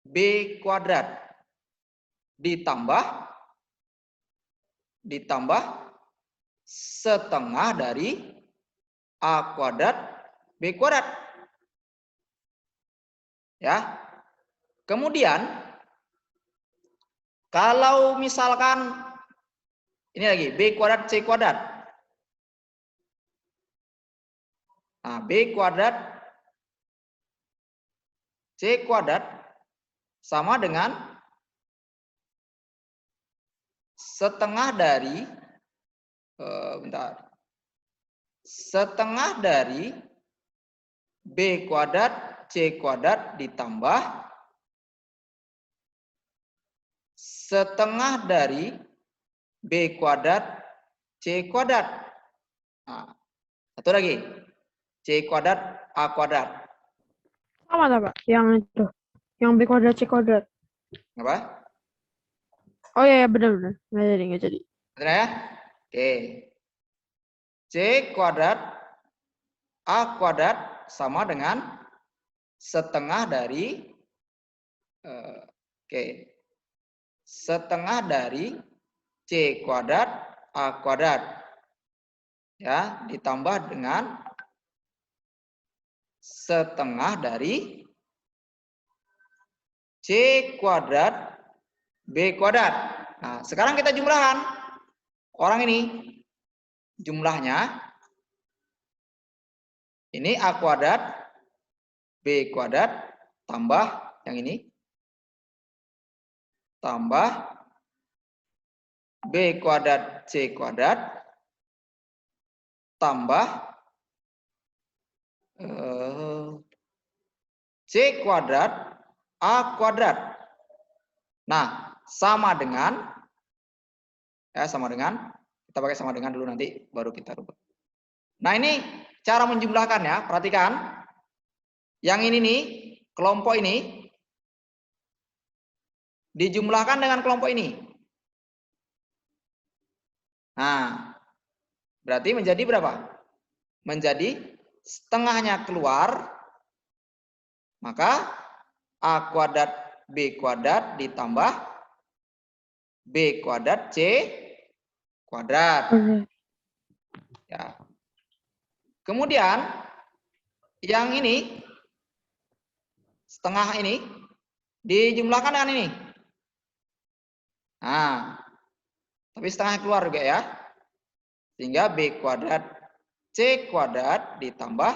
B kuadrat ditambah setengah dari A kuadrat B kuadrat. Ya. Kemudian kalau misalkan ini lagi B kuadrat C kuadrat. Nah, B kuadrat C kuadrat sama dengan setengah dari setengah dari B kuadrat C kuadrat ditambah setengah dari B kuadrat C kuadrat. Nah, satu lagi C kuadrat A kuadrat. Sama tak, Pak? Yang itu. Yang B kuadrat C kuadrat. Apa? Oh iya, benar-benar. Nggak jadi. Benar ya? Oke. C kuadrat A kuadrat sama dengan setengah dari setengah dari C kuadrat A kuadrat. Ya, ditambah dengan setengah dari C kuadrat B kuadrat. Nah, sekarang kita jumlahkan. Orang ini jumlahnya ini A kuadrat B kuadrat tambah yang ini tambah B kuadrat C kuadrat tambah C kuadrat A kuadrat. Nah, sama dengan kita pakai sama dengan dulu, nanti baru kita rubah. Nah, ini cara menjumlahkan ya, perhatikan. Yang ini nih, kelompok ini dijumlahkan dengan kelompok ini. Nah, berarti menjadi berapa? Menjadi setengahnya keluar, maka A kuadrat B kuadrat ditambah B kuadrat C kuadrat. Ya. Kemudian yang ini setengah ini dijumlahkan dengan ini. Nah, tapi setengah keluar juga ya. Sehingga B kuadrat C kuadrat ditambah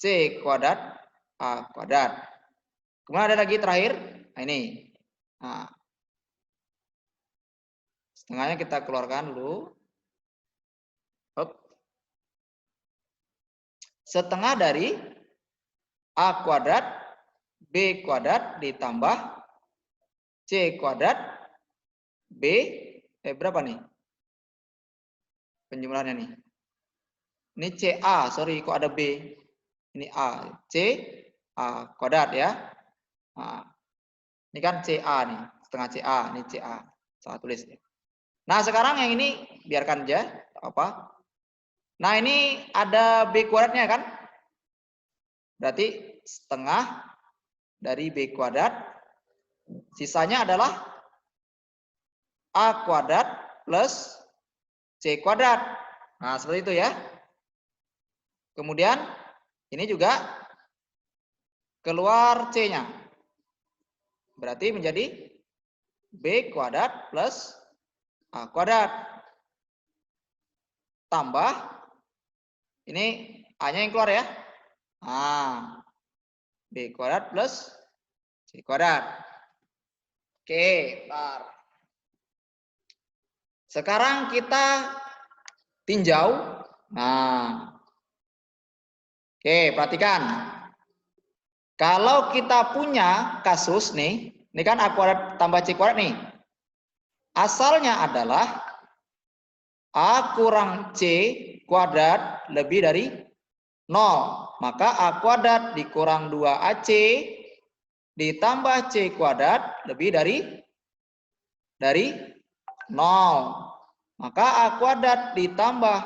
C kuadrat A kuadrat. Kemudian ada lagi terakhir, nah ini. Nah, setengahnya kita keluarkan dulu. Hop. Setengah dari A kuadrat B kuadrat ditambah C kuadrat B, berapa nih? Penjumlahannya nih. Ini CA, sorry kok ada B. Ini A, C, A kuadrat ya. Nah, ini kan CA nih, setengah CA, ini CA. Salah tulis ya. Nah, sekarang yang ini biarkan aja, apa? Nah, ini ada B kuadratnya kan? Berarti setengah dari B kuadrat. Sisanya adalah A kuadrat plus C kuadrat. Nah, seperti itu ya. Kemudian ini juga keluar C-nya. Berarti menjadi B kuadrat plus A kuadrat. Tambah, ini A-nya yang keluar ya. Nah, B kuadrat plus C kuadrat. Oke, bentar. Sekarang kita tinjau. Nah, oke, perhatikan. Kalau kita punya kasus nih, ini kan A kuadrat tambah C kuadrat nih. Asalnya adalah A kurang C kuadrat lebih dari 0. Maka A kuadrat dikurang 2AC ditambah C kuadrat lebih dari 0. Maka A kuadrat ditambah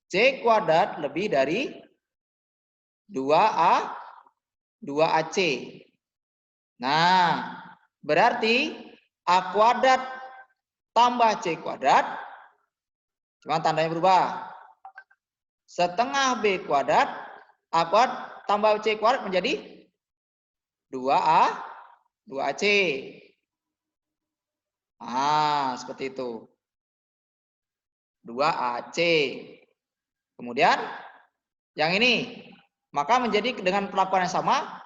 C kuadrat lebih dari 2AC. Nah, berarti A kuadrat tambah C kuadrat, cuma tandanya berubah. Setengah B kuadrat, A kuadrat tambah C kuadrat menjadi 2AC. Ah, seperti itu. 2AC. Kemudian yang ini, maka menjadi dengan perlakuan yang sama,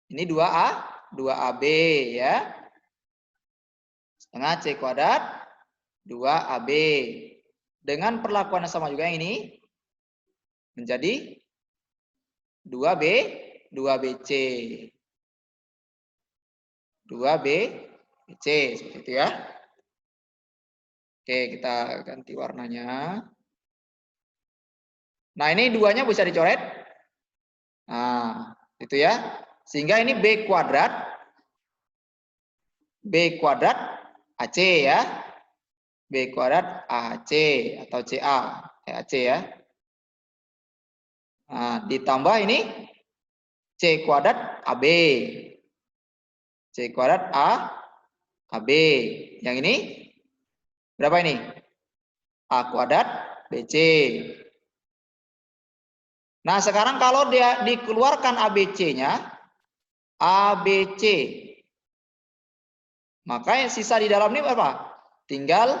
ini 2AB ya. Setengah C kuadrat, 2AB. Dengan perlakuan yang sama juga yang ini, menjadi 2BC. 2BC, seperti itu ya. Oke, kita ganti warnanya. Nah, ini duanya bisa dicoret. Nah, itu ya. Sehingga ini B kuadrat AC ya. B kuadrat AC atau CA. AC ya. Nah, ditambah ini C kuadrat AB. C kuadrat AB. Yang ini berapa ini? A kuadrat BC. Nah, sekarang kalau dia dikeluarkan ABC-nya, ABC. Maka yang sisa di dalam ini apa? Tinggal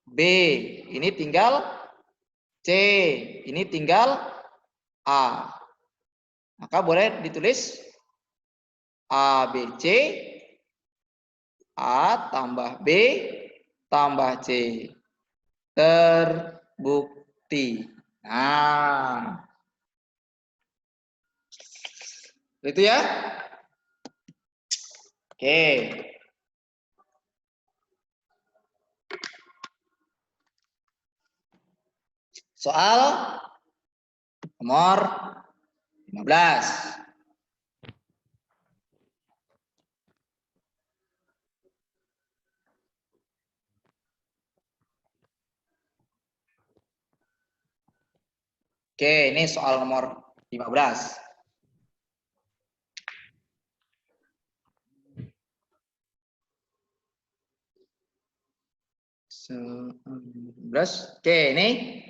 B. Ini tinggal C. Ini tinggal A. Maka boleh ditulis ABC A tambah B tambah C. Terbukti. Nah, itu ya. Oke. Soal nomor 15. Oke, ini soal nomor 15. Oke, ini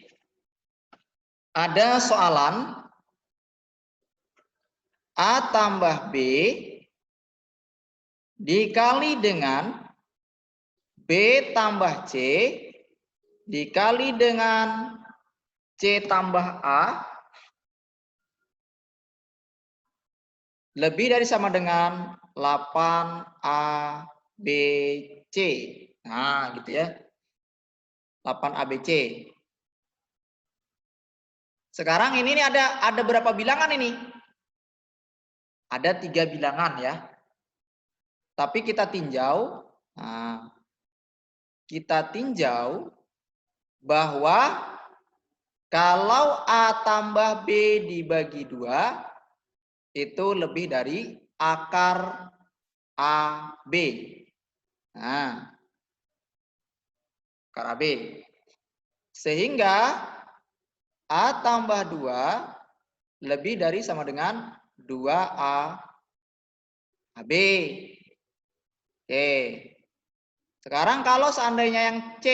ada soalan A tambah B dikali dengan B tambah C dikali dengan C tambah A lebih dari sama dengan 8ABC. Nah, gitu ya. 8ABC. Sekarang ini ada berapa bilangan ini? Ada 3 bilangan ya. Tapi kita tinjau. Nah, kita tinjau bahwa kalau A tambah B dibagi 2 itu lebih dari akar AB. Nah, akar AB. Sehingga A tambah 2 lebih dari sama dengan 2AB. Oke. Sekarang kalau seandainya yang C,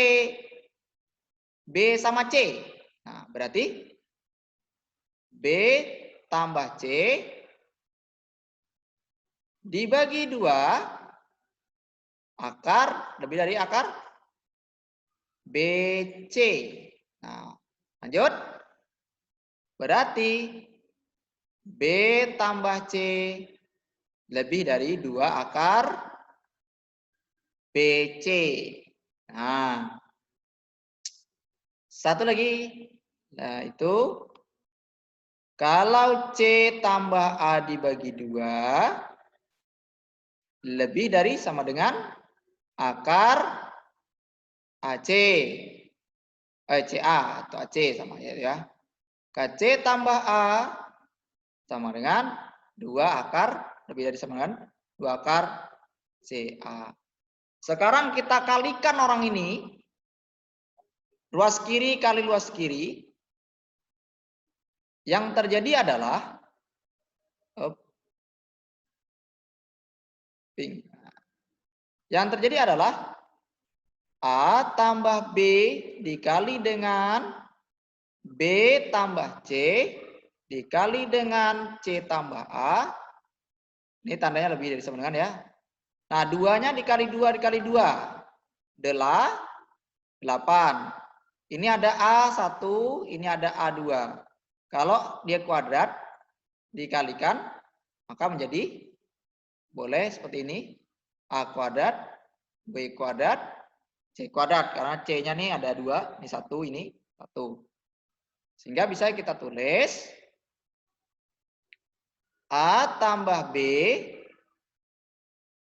B sama C. Nah, berarti tambah C dibagi 2 akar, lebih dari akar BC. Nah, lanjut. Berarti B tambah C lebih dari 2 akar BC. Nah, satu lagi. Nah, itu kalau C tambah A dibagi 2 lebih dari sama dengan akar AC. CA atau AC sama ya. KC tambah A sama dengan 2 akar, lebih dari sama dengan 2 akar CA. Sekarang kita kalikan orang ini. Luas kiri kali luas kiri. Yang terjadi adalah yang terjadi adalah A tambah B dikali dengan B tambah C dikali dengan C tambah A. Ini tandanya lebih dari sama dengan ya. Nah, 2-nya dikali 2 dikali 2. 8. Ini ada A1, ini ada A2. Kalau dia kuadrat dikalikan, maka menjadi boleh seperti ini. A kuadrat, B kuadrat, C kuadrat. Karena C-nya nih ada 2, ini 1, ini 1. Sehingga bisa kita tulis A tambah B,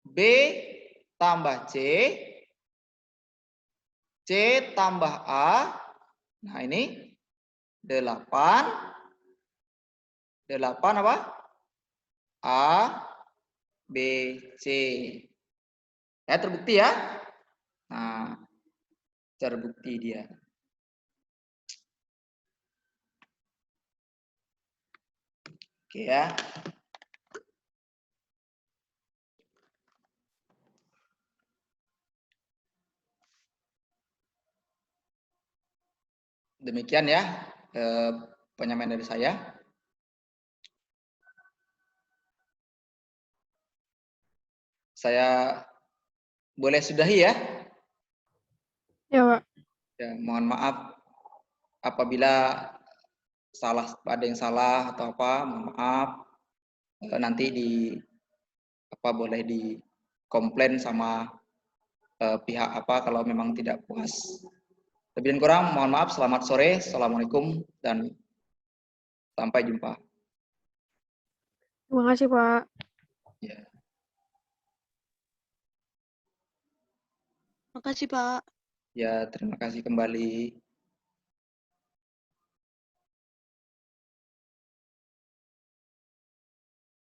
B tambah C, C tambah A. Nah, ini 8. 8 apa? A, B, C. Ya, terbukti ya. Nah, terbukti dia. Oke ya. Demikian ya penyampaian dari saya. Saya boleh sudahi ya? Ya, Pak. Ya, mohon maaf apabila ada yang salah atau apa, mohon maaf. Nanti boleh dikomplain sama pihak apa kalau memang tidak puas. Lebih dan kurang mohon maaf. Selamat sore. Assalamualaikum dan sampai jumpa. Terima kasih, Pak. Ya. Makasih, Pak. Ya, terima kasih kembali.